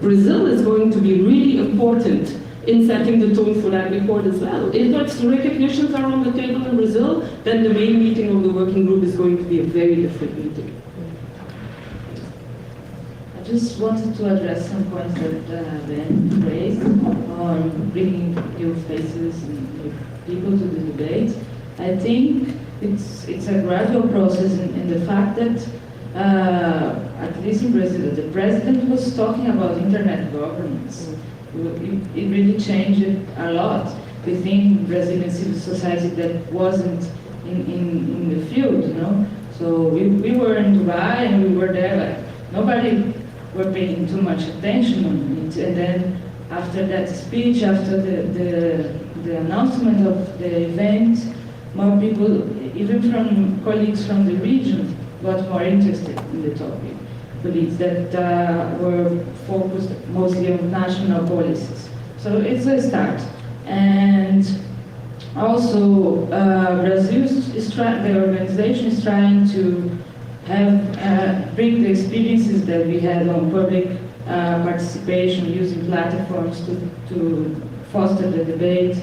Brazil is going to be really important in setting the tone for that report as well. If the recognitions are on the table in Brazil, then the main meeting of the Working Group is going to be a very different meeting. I just wanted to address some points that Ben raised on bringing new faces and new people to the debate. I think it's a gradual process in the fact that, at least in Brazil, the president was talking about internet governance. It really changed a lot within Brazilian civil society that wasn't in the field, you know. So we were in Dubai and we were there, like, nobody were paying too much attention on it. And then after that speech, after the announcement of the event, more people, even from colleagues from the region, got more interested in the topic. Colleagues that were focused mostly on national policies. So it's a start. And also, Brazil the organization is trying to have bring the experiences that we had on public participation using platforms to foster the debate.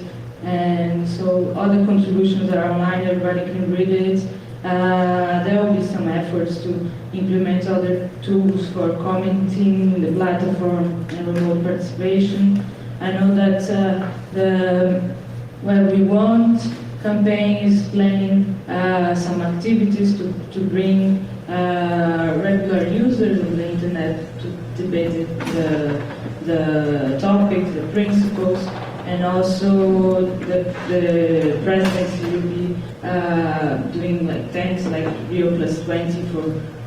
And so all the contributions are online, everybody can read it. There will be some efforts to implement other tools for commenting, the platform, and remote participation. I know that the What We Want campaign is planning some activities to bring regular users of the internet to debate the topic, the principles, and also the presidency will be doing like things like Rio +20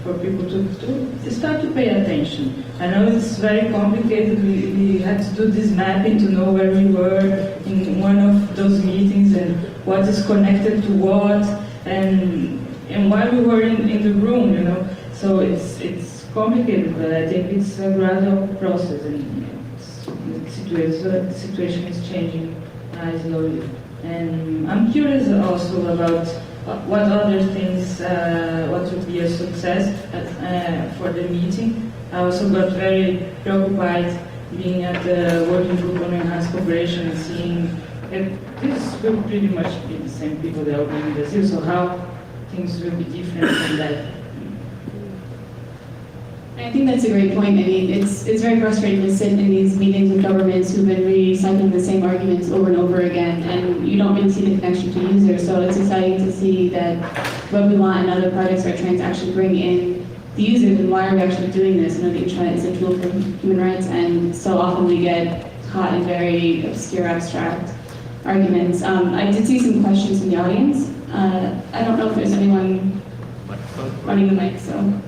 for people to start to pay attention. I know it's very complicated. We had to do this mapping to know where we were in one of those meetings and what is connected to what and why we were in the room, you know. So it's complicated, but I think it's a gradual process, and the situation is changing slowly. And I'm curious also about what other things, what would be a success for the meeting. I also got very preoccupied being at the working group on enhanced cooperation and seeing this will pretty much be the same people that will be in Brazil, so how things will be different from that. I think that's a great point. I mean, it's very frustrating to sit in these meetings with governments who've been recycling the same arguments over and over again, and you don't really see the connection to users. So it's exciting to see that What We Want and other projects are trying to actually bring in the users and why are we actually doing this. You know, the internet is a tool for human rights, and so often we get caught in very obscure, abstract arguments. I did see some questions from the audience. I don't know if there's anyone running the mic, so.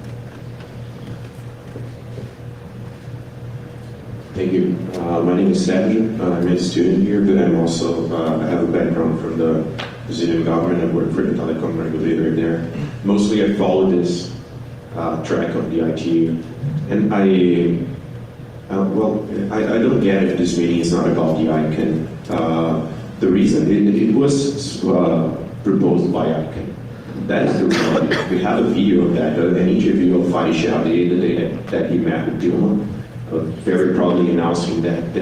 Thank you. My name is Sérgio. I'm a student here, but I'm also, I have a background from the Brazilian government. I work for the telecom regulator there. Mostly I follow this track of the ITU. And I don't get if this meeting is not about the ICANN. The reason, it was proposed by ICANN. That is the reason. We have a video of that, an interview of Faisal the day that he met with Dilma. Very proudly announcing that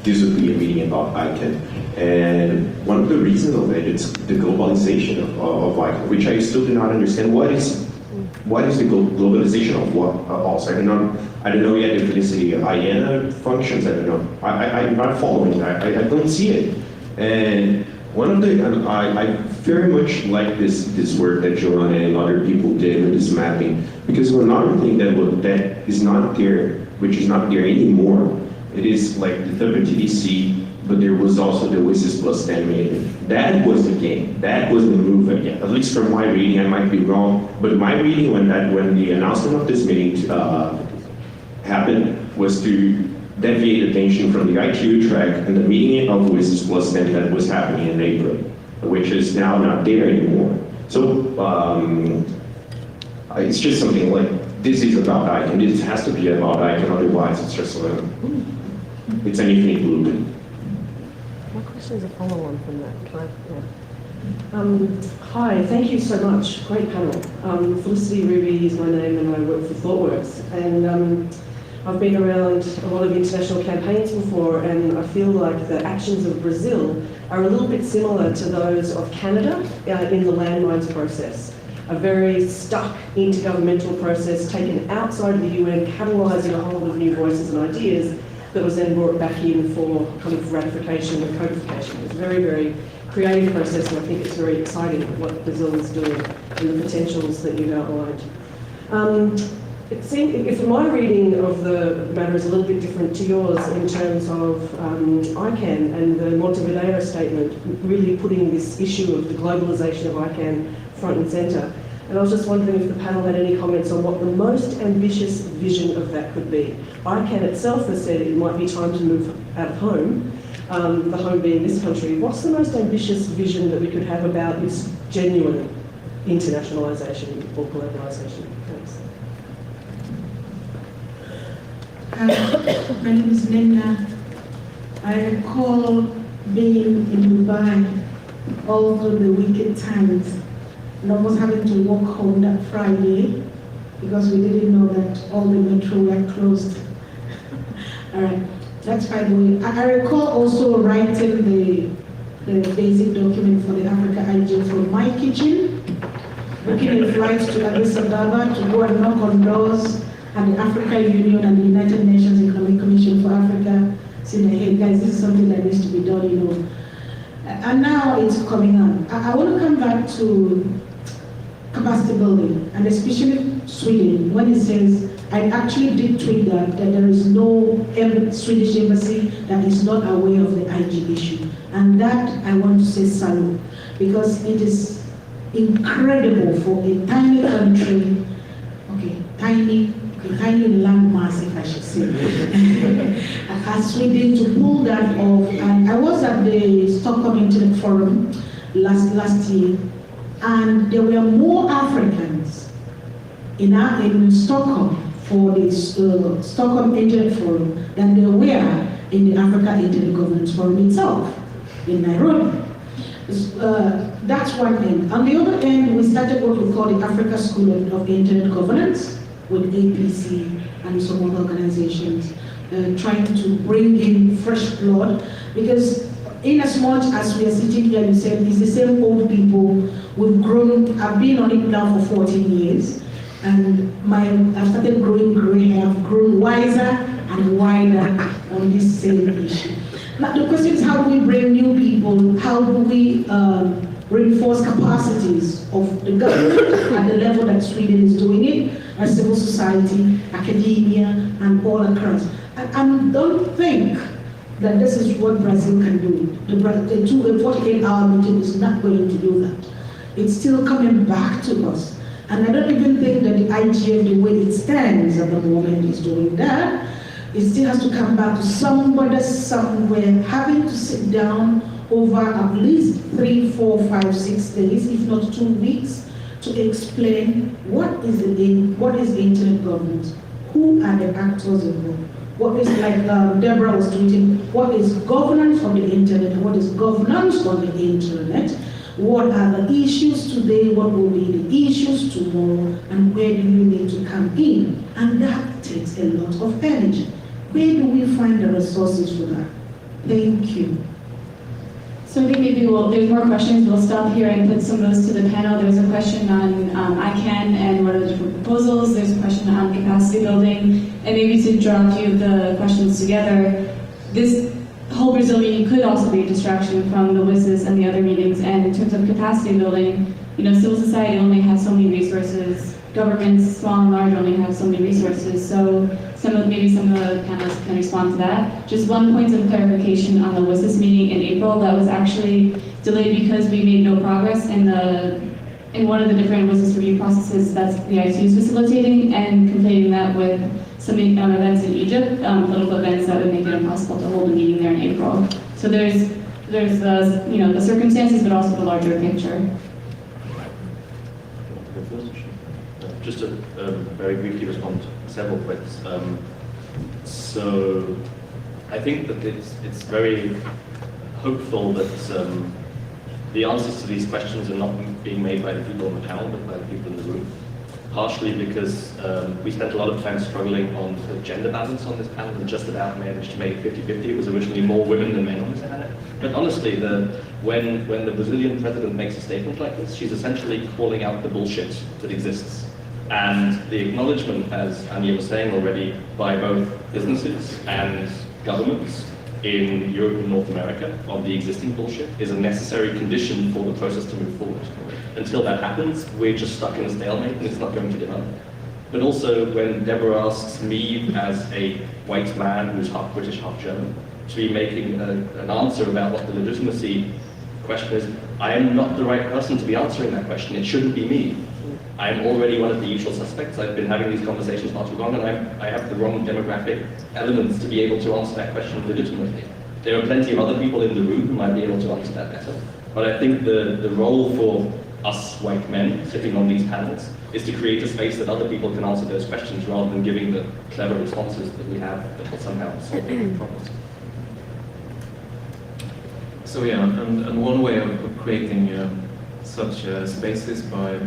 this would be a meeting about ICANN. And one of the reasons of it is the globalization of ICANN, which I still do not understand. What is the globalization of what also? I don't know yet if it is the IANA functions, I don't know. I'm not following, I don't see it. And one of the, I very much like this work that Joanna and other people did with this mapping, because another thing that is not there, which is not there anymore, it is like the WTDC, but there was also the Oasis Plus 10 meeting. That was the game. That was the move. Again. At least from my reading, I might be wrong, but my reading when the announcement of this meeting happened was to deviate attention from the ITU track and the meeting of Oasis Plus 10 that was happening in April, which is now not there anymore. So it's just something like, this is about ICANN, this has to be about ICANN, otherwise it's just it's an infinite loop. My question is a follow-on from that. Can I? Hi, thank you so much. Great panel. Felicity Ruby is my name and I work for ThoughtWorks. And I've been around a lot of international campaigns before, and I feel like the actions of Brazil are a little bit similar to those of Canada in the landmines process. A very stuck intergovernmental process taken outside of the UN, catalysing a whole lot of new voices and ideas that was then brought back in for kind of ratification and codification. It's a very, very creative process, and I think it's very exciting what Brazil is doing and the potentials that you've outlined. It seemed, if my reading of the matter is a little bit different to yours in terms of ICANN and the Montevideo statement, really putting this issue of the globalization of ICANN front and centre. And I was just wondering if the panel had any comments on what the most ambitious vision of that could be. ICANN itself has said it might be time to move out of home, the home being this country. What's the most ambitious vision that we could have about this genuine internationalisation or globalisation? Thanks. My name is Linda. I recall being in Dubai all through the wicked times, and almost having to walk home that Friday because we didn't know that all the metro were closed. All right, that's by the way. I recall also writing the basic document for the Africa IG from my kitchen, booking a flight to Addis Ababa to go and knock on doors at the African Union and the United Nations Economic Commission for Africa, saying, hey guys, this is something that needs to be done, you know. And now it's coming up. I want to come back to capacity building, and especially Sweden, when it says, I actually did tweet that there is no Swedish embassy that is not aware of the IG issue. And that I want to say salute, because it is incredible for a tiny country, okay, tiny landmass, if I should say, as Sweden to pull that off. And I was at the Stockholm Internet Forum last year, and there were more Africans in Stockholm for the Stockholm Internet Forum than there were in the Africa Internet Governance Forum itself in Nairobi. That's one end. On the other end, we started what we call the Africa School of Internet Governance with APC and some other organizations, trying to bring in fresh blood, because in as much as we are sitting here, you said it's the same old people. We've grown. I've been on it now for 14 years, and I've started growing gray hair. I've grown wiser and wider on this same issue. Now the question is, how do we bring new people? How do we reinforce capacities of the government at the level that Sweden is doing it, as civil society, academia, and all across? And don't think that this is what Brazil can do. The 48-hour meeting is not going to do that. It's still coming back to us. And I don't even think that the IGF, the way it stands at the moment, is doing that. It still has to come back to somebody somewhere having to sit down over at least 3, 4, 5, 6 days, if not 2 weeks, to explain what is the internet governance, who are the actors involved. What is, like Deborah was tweeting, what is governance on the internet, what is governance on the internet, what are the issues today, what will be the issues tomorrow, and where do you need to come in? And that takes a lot of energy. Where do we find the resources for that? Thank you. So I think maybe there's more questions. We'll stop here and put some of those to the panel. There's a question on ICANN and what are the different proposals. There's a question on capacity building. And maybe to draw a few of the questions together, this whole Brazil meeting could also be a distraction from the WISs and the other meetings. And in terms of capacity building, civil society only has so many resources. Governments, small and large, only have so many resources. So maybe some of the panelists can respond to that. Just one point of clarification on the WISS meeting in April, that was actually delayed because we made no progress in one of the different WISS review processes that the ITU is facilitating, and conflating that with some events in Egypt, political events that would make it impossible to hold a meeting there in April. So there's the circumstances, but also the larger picture. Just to very briefly respond to several points. So I think that it's very hopeful that the answers to these questions are not being made by the people on the panel, but by the people in the room. Partially because we spent a lot of time struggling on the gender balance on this panel and just about managed to make it 50-50. It was originally more women than men on this panel. But honestly, when the Brazilian president makes a statement like this, she's essentially calling out the bullshit that exists. And the acknowledgement, as Anya was saying already, by both businesses and governments in Europe and North America of the existing bullshit is a necessary condition for the process to move forward. Until that happens, we're just stuck in a stalemate and it's not going to develop. But also when Deborah asks me as a white man who's half British, half German, to be making an answer about what the legitimacy question is, I am not the right person to be answering that question. It shouldn't be me. I'm already one of the usual suspects. I've been having these conversations far too long, and I have the wrong demographic elements to be able to answer that question legitimately. There are plenty of other people in the room who might be able to answer that better. But I think the role for us white men sitting on these panels is to create a space that other people can answer those questions rather than giving the clever responses that we have that will somehow solve the problems. So yeah, and one way of creating such spaces by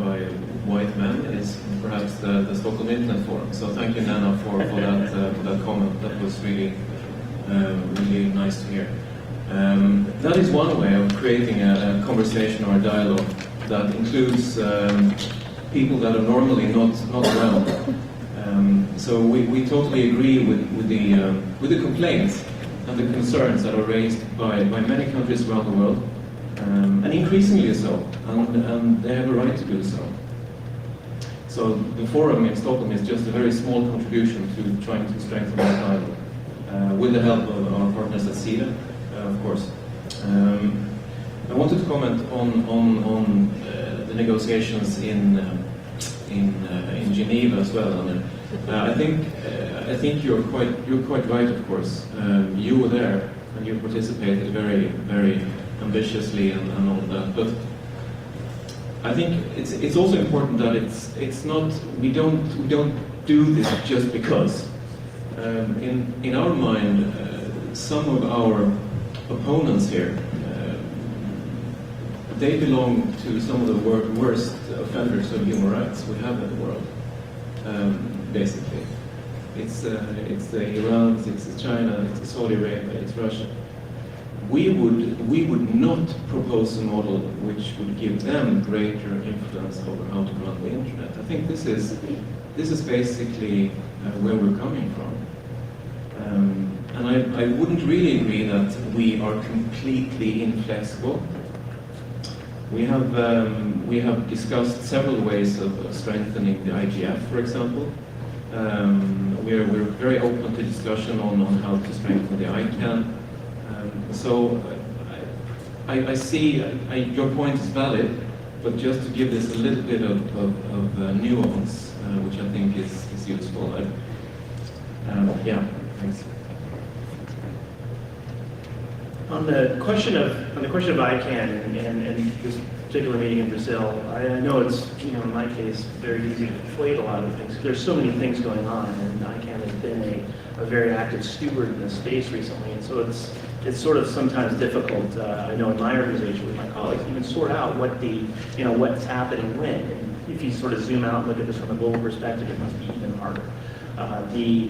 white men is perhaps the Stockholm Internet Forum. So thank you, Nana, for that comment. That was really really nice to hear. That is one way of creating a conversation or a dialogue that includes people that are normally not around. So we totally agree with the complaints and the concerns that are raised by many countries around the world, and increasingly so, and they have a right to do so. So the forum in Stockholm is just a very small contribution to trying to strengthen that dialogue, with the help of our partners at SIDA, of course. I wanted to comment on the negotiations in Geneva as well. I mean, I think you're quite right, of course. You were there and you participated very ambitiously and all of that. But I think it's also important that it's not, we don't do this just because. In our mind, some of our opponents here, they belong to some of the worst offenders of human rights we have in the world. Basically, it's the Iran, it's the China, it's the Saudi Arabia, it's Russia. We would not propose a model which would give them greater influence over how to run the internet. I think this is basically where we're coming from. And I wouldn't really agree that we are completely inflexible. We have discussed several ways of strengthening the IGF, for example. We're very open to discussion on how to strengthen the ICANN. So I see your point is valid, but just to give this a little bit of nuance, which I think is useful. Yeah, thanks. On the question of ICANN and this particular meeting in Brazil, I know it's, in my case, very easy to conflate a lot of things. There's so many things going on, and ICANN has been a very active steward in this space recently, and so it's sort of sometimes difficult. I know in my organization with my colleagues, even sort out what's happening when. And if you sort of zoom out and look at this from a global perspective, it must be even harder. The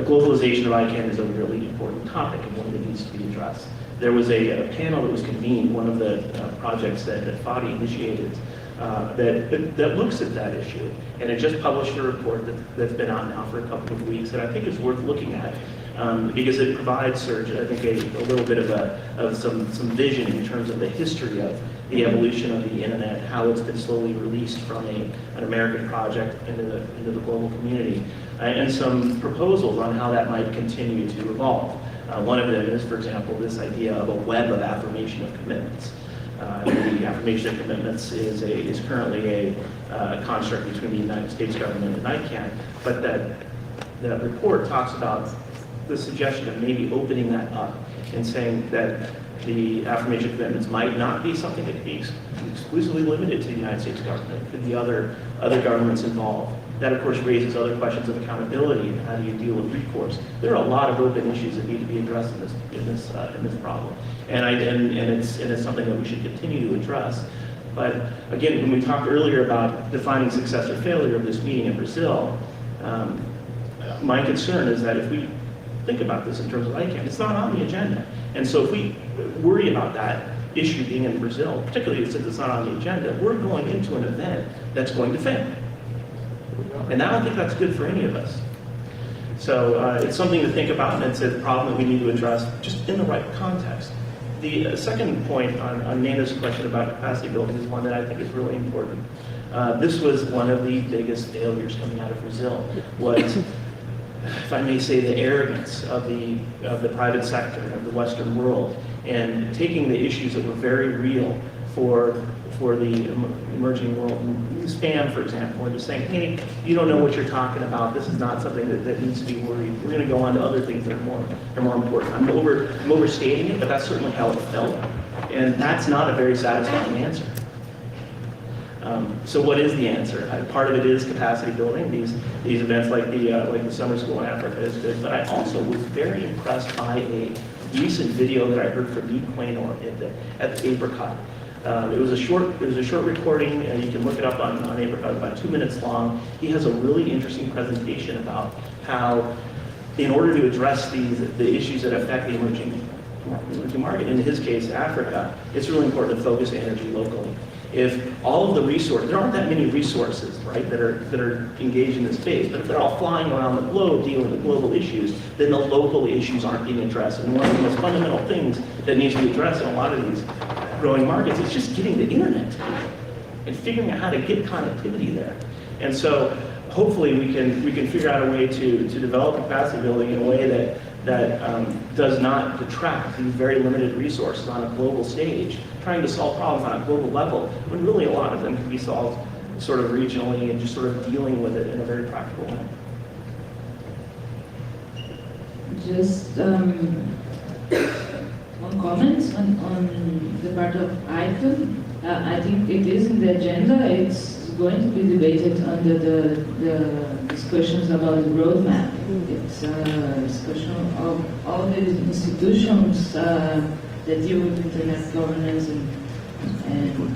globalization of ICANN is a really important topic and one that needs to be addressed. There was a panel that was convened, one of the projects that Fadi initiated, that looks at that issue. And it just published a report that's been out now for a couple of weeks that I think is worth looking at, because it provides, Serge, I think a little bit of some vision in terms of the history of the evolution of the internet, how it's been slowly released from an American project into the global community, and some proposals on how that might continue to evolve. One of them is, for example, this idea of a web of affirmation of commitments. The affirmation of commitments is currently a construct between the United States government and ICANN, but that report talks about the suggestion of maybe opening that up and saying that the affirmation of commitments might not be something that could be exclusively limited to the United States government. It could be other governments involved. That, of course, raises other questions of accountability and how do you deal with recourse. There are a lot of open issues that need to be addressed in this problem, and it's something that we should continue to address. But again, when we talked earlier about defining success or failure of this meeting in Brazil, my concern is that if we think about this in terms of ICANN, it's not on the agenda. And so if we worry about that issue being in Brazil, particularly since it's not on the agenda, we're going into an event that's going to fail. And I don't think that's good for any of us. So it's something to think about, and it's a problem that we need to address just in the right context. The second point on Nana's question about capacity building is one that I think is really important. This was one of the biggest failures coming out of Brazil, was, if I may say, the arrogance of the private sector, of the Western world, and taking the issues that were very real for the emerging world, spam, for example, and just saying, hey, you don't know what you're talking about. This is not something that needs to be worried. We're going to go on to other things that are more important. I'm overstating it, but that's certainly how it felt, and that's not a very satisfying answer. So what is the answer? Part of it is capacity building. These events like the summer school in Africa is good, but I also was very impressed by a recent video that I heard from Nick Quaynor at the Apricot. It was a short recording, and you can look it up on Apricot, about 2 minutes long. He has a really interesting presentation about how, in order to address the issues that affect the emerging market, in his case, Africa, it's really important to focus energy locally. If all of the resources, there aren't that many resources, right, that are engaged in this space, but if they're all flying around the globe dealing with global issues, then the local issues aren't being addressed. And one of the most fundamental things that needs to be addressed in a lot of these growing markets is just getting the internet to people and figuring out how to get connectivity there. And so hopefully we can figure out a way to develop capacity building in a way that does not detract these very limited resources on a global stage, trying to solve problems on a global level, when really a lot of them can be solved sort of regionally and just sort of dealing with it in a very practical way. Just one comment on the part of ICON. I think it is in the agenda. It's going to be debated under the discussions about the roadmap. It's a discussion of all the institutions that deal with internet governance, and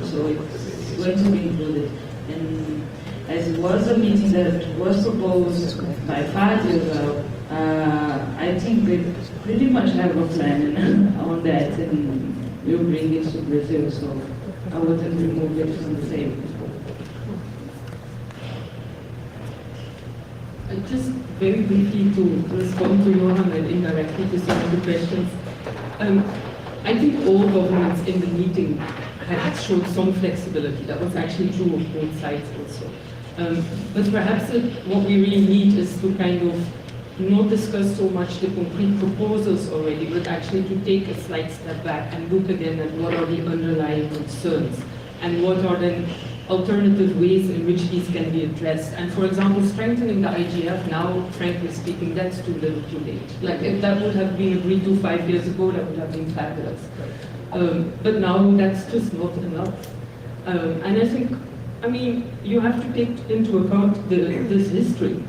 so it's going to be included. And as it was a meeting that was proposed by Fadi as well, I think we pretty much have a plan on that, and we'll bring it to Brazil, so I wouldn't remove it from the table. Just very briefly to respond to Johan and indirectly to some of the questions. I think all governments in the meeting had showed some flexibility. That was actually true of both sides also. But perhaps what we really need is to kind of not discuss so much the concrete proposals already, but actually to take a slight step back and look again at what are the underlying concerns and what are then alternative ways in which these can be addressed. And for example, strengthening the IGF now, frankly speaking, that's too little too late. Like if that would have been agreed to 5 years ago, that would have been fabulous. But now that's just not enough. And I think, I mean, you have to take into account this history.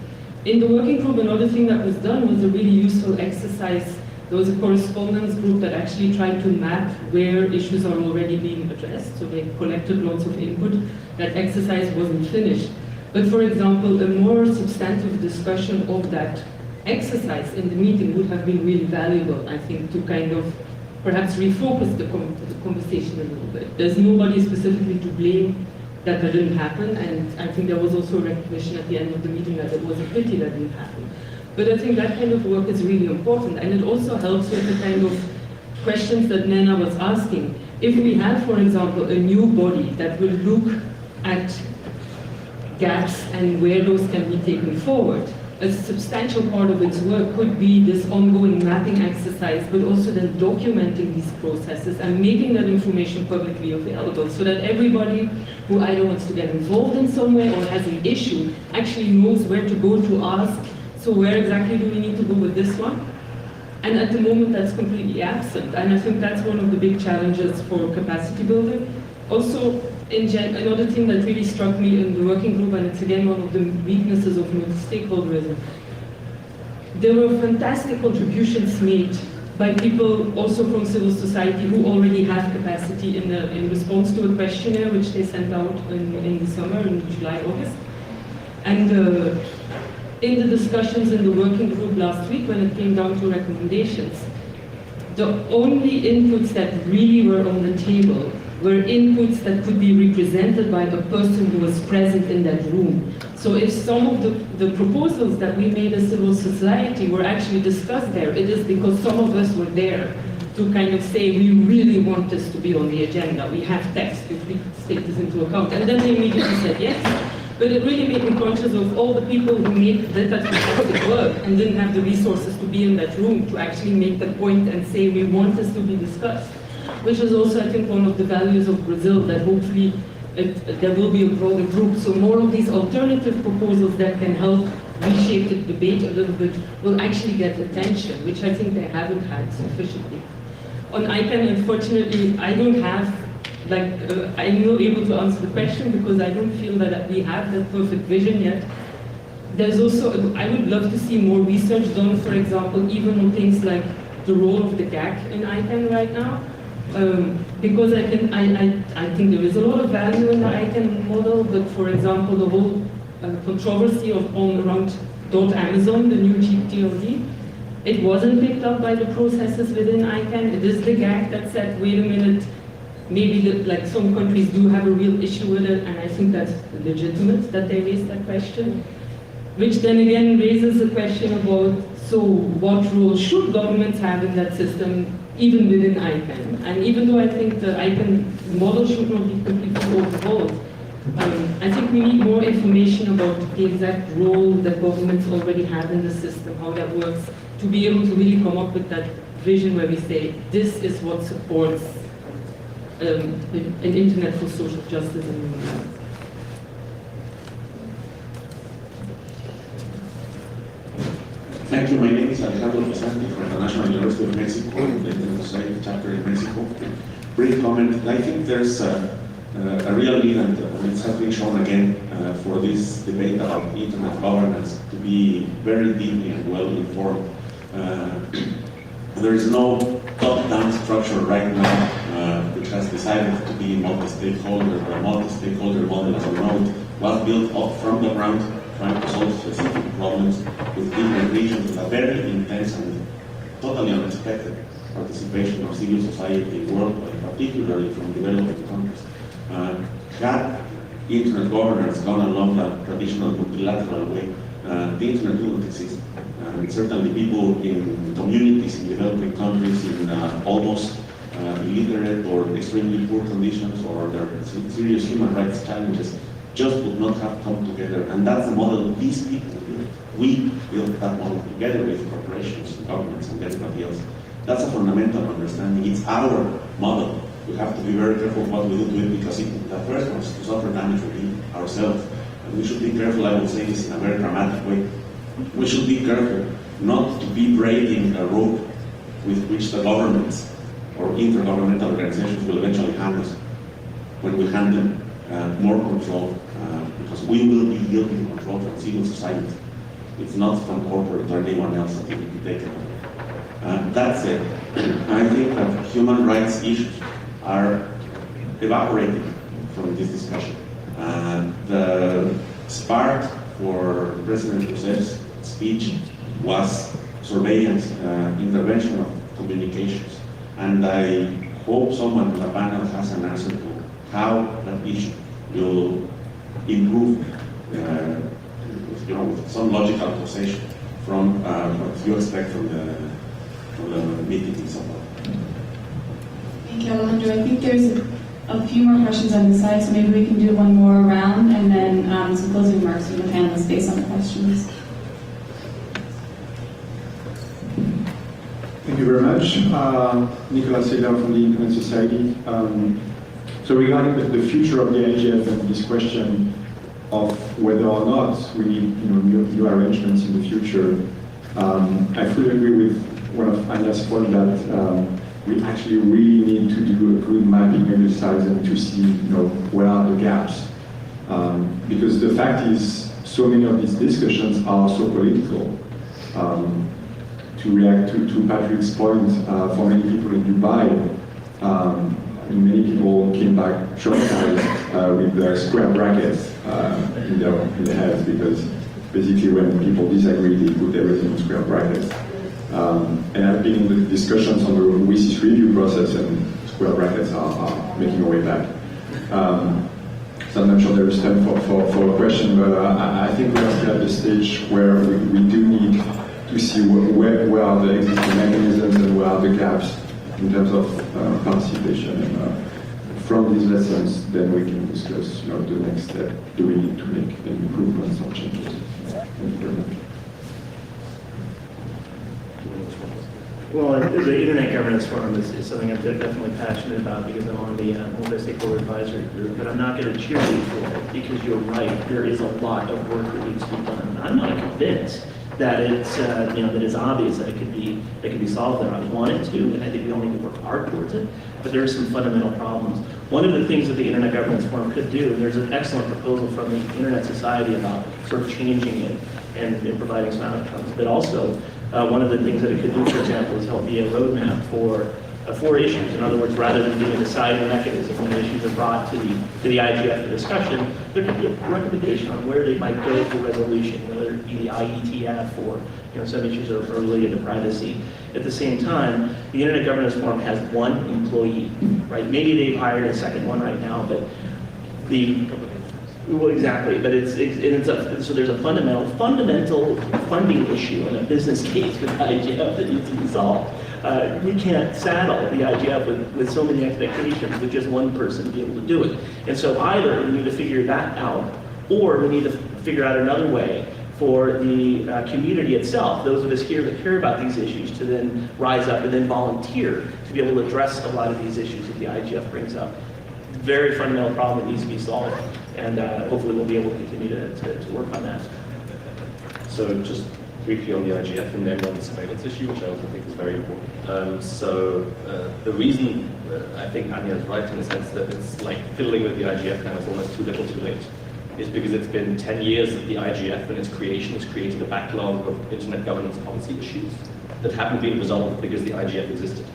In the working group, another thing that was done was a really useful exercise. There was a correspondence group that actually tried to map where issues are already being addressed. So they collected lots of input. That exercise wasn't finished. But for example, a more substantive discussion of that exercise in the meeting would have been really valuable, I think, to kind of perhaps refocus the conversation a little bit. There's nobody specifically to blame that didn't happen, and I think there was also recognition at the end of the meeting that it was a pity that didn't happen. But I think that kind of work is really important, and it also helps with the kind of questions that Nena was asking. If we have, for example, a new body that will look at gaps and where those can be taken forward, a substantial part of its work could be this ongoing mapping exercise, but also then documenting these processes and making that information publicly available so that everybody who either wants to get involved in some way or has an issue actually knows where to go to ask, so where exactly do we need to go with this one? And at the moment that's completely absent, and I think that's one of the big challenges for capacity building. Also, another thing that really struck me in the working group, and it's again one of the weaknesses of multi-stakeholderism, there were fantastic contributions made by people also from civil society who already have capacity in response to a questionnaire which they sent out in the summer, in July, August. And in the discussions in the working group last week when it came down to recommendations, the only inputs that really were on the table were inputs that could be represented by a person who was present in that room. So if some of the proposals that we made as civil society were actually discussed there, it is because some of us were there to kind of say, we really want this to be on the agenda. We have text, if we take this into account. And then they immediately said yes. But it really made me conscious of all the people who did that fantastic work and didn't have the resources to be in that room to actually make the point and say, we want this to be discussed. Which is also, I think, one of the values of Brazil, that hopefully there will be a broader group. So more of these alternative proposals that can help reshape the debate a little bit will actually get attention, which I think they haven't had sufficiently. On ICANN, unfortunately, I don't have, I'm not able to answer the question because I don't feel that we have that perfect vision yet. There's also, I would love to see more research done, for example, even on things like the role of the GAC in ICANN right now. because I think there is a lot of value in the ICANN model, but for example, the whole controversy around .amazon, the new GTOD, it wasn't picked up by the processes within ICANN. It is the GAC that said, wait a minute, maybe like some countries do have a real issue with it, and I think that's legitimate that they raised that question. Which then again raises a question about, so what role should governments have in that system, even within ICANN? And even though I think the ICANN model should not be completely overhauled, I think we need more information about the exact role that governments already have in the system, how that works, to be able to really come up with that vision where we say, this is what supports an internet for social justice and human rights. Thank you. My name is Alejandro Pesante from the National University of Mexico, the Internet Society chapter in Mexico. Brief comment. I think there's a real need, and it has been shown again for this debate about internet governance to be very deeply and well informed. There is no top-down structure right now which has decided to be multi-stakeholder. The multi-stakeholder model, as we know it, was built up from the ground, trying to solve specific problems with different regions with a very intense and totally unexpected participation of civil society worldwide, particularly from developing countries. Had internet governance gone along the traditional multilateral way, the internet wouldn't exist. Certainly people in communities in developing countries in almost illiterate or extremely poor conditions, or their serious human rights challenges, just would not have come together. And that's the model these people built. We built that model together with corporations, governments, and everybody else. That's a fundamental understanding. It's our model. We have to be very careful what we do to it, because the first ones to suffer damage will be ourselves. And we should be careful, I will say this in a very dramatic way, we should be careful not to be braiding a rope with which the governments or intergovernmental organizations will eventually hand us when we hand them more control, because we will be yielding control from civil society. It's not from corporate or anyone else that will be taken away. That said, I think that human rights issues are evaporating from this discussion. The spark for President José's speech was surveillance, intervention of communications. And I hope someone in the panel has an answer to how that issue will improve, with some logical causation from what you expect from the meeting in Sao Paulo. Thank you, Alejandro. I think there's a few more questions on the side, so maybe we can do one more round, and then some closing remarks from the panelists based on the questions. Thank you very much. Nicolas Seyler from the Internet Society. So regarding the future of the IGF and this question of whether or not we need new arrangements in the future, I fully agree with one of Anya's point that we actually really need to do a good mapping exercise and to see where are the gaps. Because the fact is, so many of these discussions are so political. To react to Patrick's point, for many people in Dubai, many people came back traumatized with their square brackets in their heads, because basically when people disagree, they put everything in square brackets. And I've been in the discussions on the WSIS review process, and square brackets are making a way back. So I'm not sure there is time for a question, but I think we are at the stage where we do need to see where are the existing mechanisms and where are the gaps in terms of participation. And from these lessons, then we can discuss the next step. Do we need to make any improvements or changes? Thank you very much. Well, the Internet Governance Forum is something I'm definitely passionate about, because I'm on the multi-stakeholder advisory group, but I'm not going to cheerlead for it, because you're right, there is a lot of work that needs to be done. I'm not convinced that it's that it's obvious that it could be solved there. I want it to, and I think we all need to work hard towards it. But there are some fundamental problems. One of the things that the Internet Governance Forum could do, and there's an excellent proposal from the Internet Society about sort of changing it and providing some outcomes. But also, one of the things that it could do, for example, is help be a roadmap for for issues. In other words, rather than being a deciding mechanism when issues are brought to the IGF for discussion, there could be a recommendation on where they might go for resolution, whether it be the IETF or some issues are related to privacy. At the same time, the Internet Governance Forum has one employee, right? Maybe they've hired a second one right now, but well, exactly, but so there's a fundamental funding issue and a business case with IGF that needs to be solved. We can't saddle the IGF with so many expectations with just one person to be able to do it. And so either we need to figure that out, or we need to figure out another way for the community itself, those of us here that care about these issues, to then rise up and then volunteer to be able to address a lot of these issues that the IGF brings up. Very fundamental problem that needs to be solved, and hopefully we'll be able to continue to work on that. So just briefly on the IGF and then on the surveillance issue, which I also think is very important. The reason I think Anya is right in the sense that it's like fiddling with the IGF now is almost too little too late, is because it's been 10 years that the IGF and its creation has created a backlog of internet governance policy issues that haven't been resolved because the IGF existed.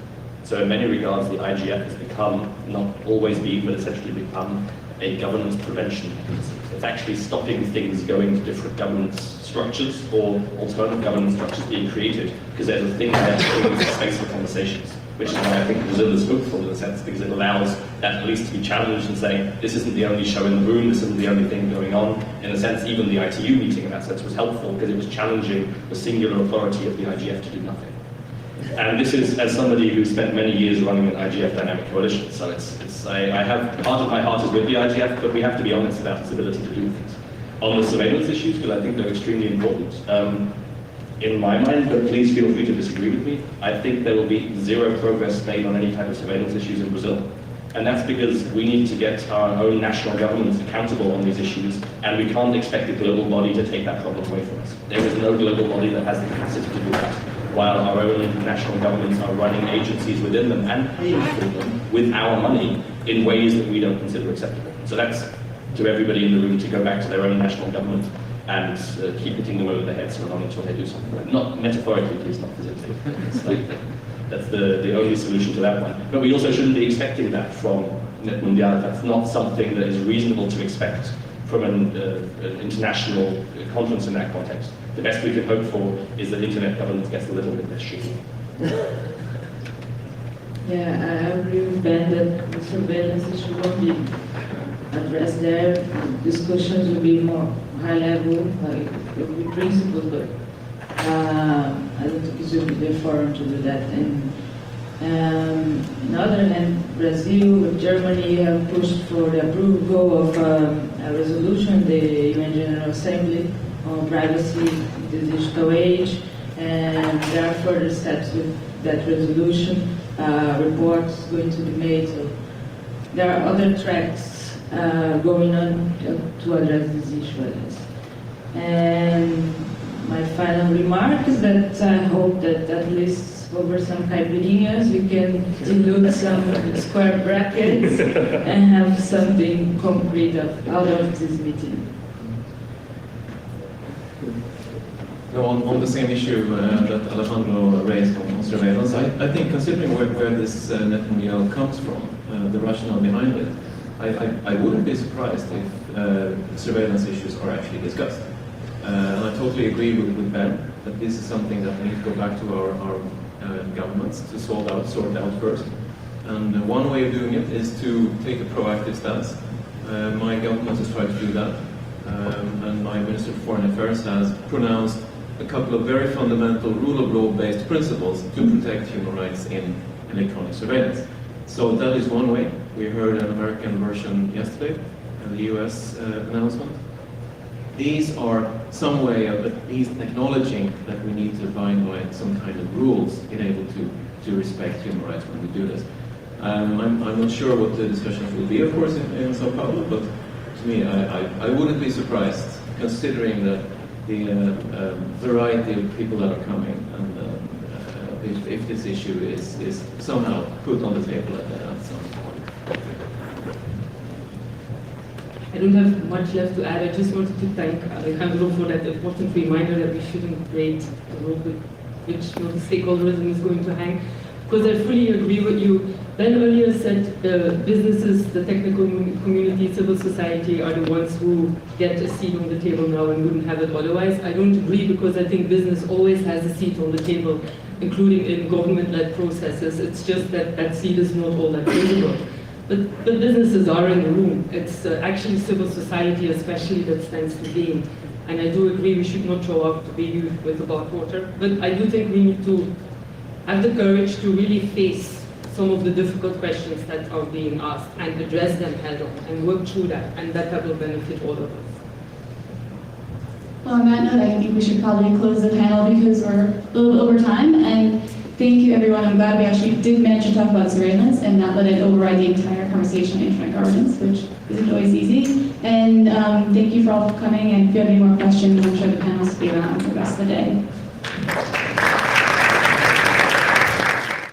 So in many regards, the IGF has become, not always been, but essentially become a governance prevention mechanism. It's actually stopping things going to different governance structures or alternative governance structures being created, because there's a thing there that brings space for conversations, which is why I think Brazil is hopeful in a sense, because it allows that at least to be challenged and saying, this isn't the only show in the room, this isn't the only thing going on. In a sense, even the ITU meeting in that sense was helpful, because it was challenging the singular authority of the IGF to do nothing. And this is, as somebody who spent many years running an IGF dynamic coalition, so I have, part of my heart is with the IGF, but we have to be honest about its ability to do things. On the surveillance issues, because I think they're extremely important, in my mind, but please feel free to disagree with me, I think there will be zero progress made on any type of surveillance issues in Brazil. And that's because we need to get our own national governments accountable on these issues, and we can't expect a global body to take that problem away from us. There is no global body that has the capacity to do that, while our own national governments are running agencies within them and paying for them with our money in ways that we don't consider acceptable. So that's to everybody in the room to go back to their own national government and keep hitting them over the head so long until they do something. Not metaphorically, please, not physically. It's like, that's the only solution to that one. But we also shouldn't be expecting that from Net Mundial. That's not something that is reasonable to expect from an international conference in that context. The best we can hope for is that internet governance gets a little bit less shitty. Yeah, I agree with Ben that the surveillance issue won't be addressed there. Discussions will be more high level, like it will be principles, but I don't think it will be the forum to do that. And on the other hand, Brazil and Germany have pushed for the approval of a resolution in the UN General Assembly on privacy in the digital age, and there are further steps with that resolution. Reports going to be made. So there are other tracks going on to address this issue, I guess. And my final remark is that I hope that at least over some caipirinhas we can dilute some square brackets and have something concrete out of this meeting. No, on the same issue that Alejandro raised on surveillance, I think considering where this Net Mundial comes from, the rationale behind it, I wouldn't be surprised if surveillance issues are actually discussed. And I totally agree with Ben that this is something that we need to go back to our governments to sort out first. And one way of doing it is to take a proactive stance. My government has tried to do that, and my Minister for Foreign Affairs has pronounced a couple of very fundamental rule of law based principles to protect human rights in electronic surveillance. So that is one way. We heard an American version yesterday, the US announcement. These are some way of at least acknowledging that we need to abide by some kind of rules in able to respect human rights when we do this. I'm not sure what the discussions will be, of course, in Sao Paulo, but to me, I wouldn't be surprised, considering that the variety of people that are coming, and if this issue is somehow put on the table at some point. I don't have much left to add. I just wanted to thank Alejandro for that important reminder that we shouldn't create a world with which no stakeholderism is going to hang. Of because I fully agree with you. Ben earlier said businesses, the technical community, civil society are the ones who get a seat on the table now and wouldn't have it otherwise. I don't agree, because I think business always has a seat on the table, including in government-led processes. It's just that that seat is not all that visible. But businesses are in the room. It's actually civil society especially that stands to gain. And I do agree we should not throw out the baby with the bathwater. But I do think we need to have the courage to really face some of the difficult questions that are being asked and address them head on and work through that, and that will benefit all of us. Well, on that note, I think we should probably close the panel because we're a little over time. And thank you, everyone. I'm glad we actually did manage to talk about surveillance and not let it override the entire conversation on internet governance, which isn't always easy. And thank you for all for coming. And if you have any more questions, I'm sure the panel will be around for the rest of the day.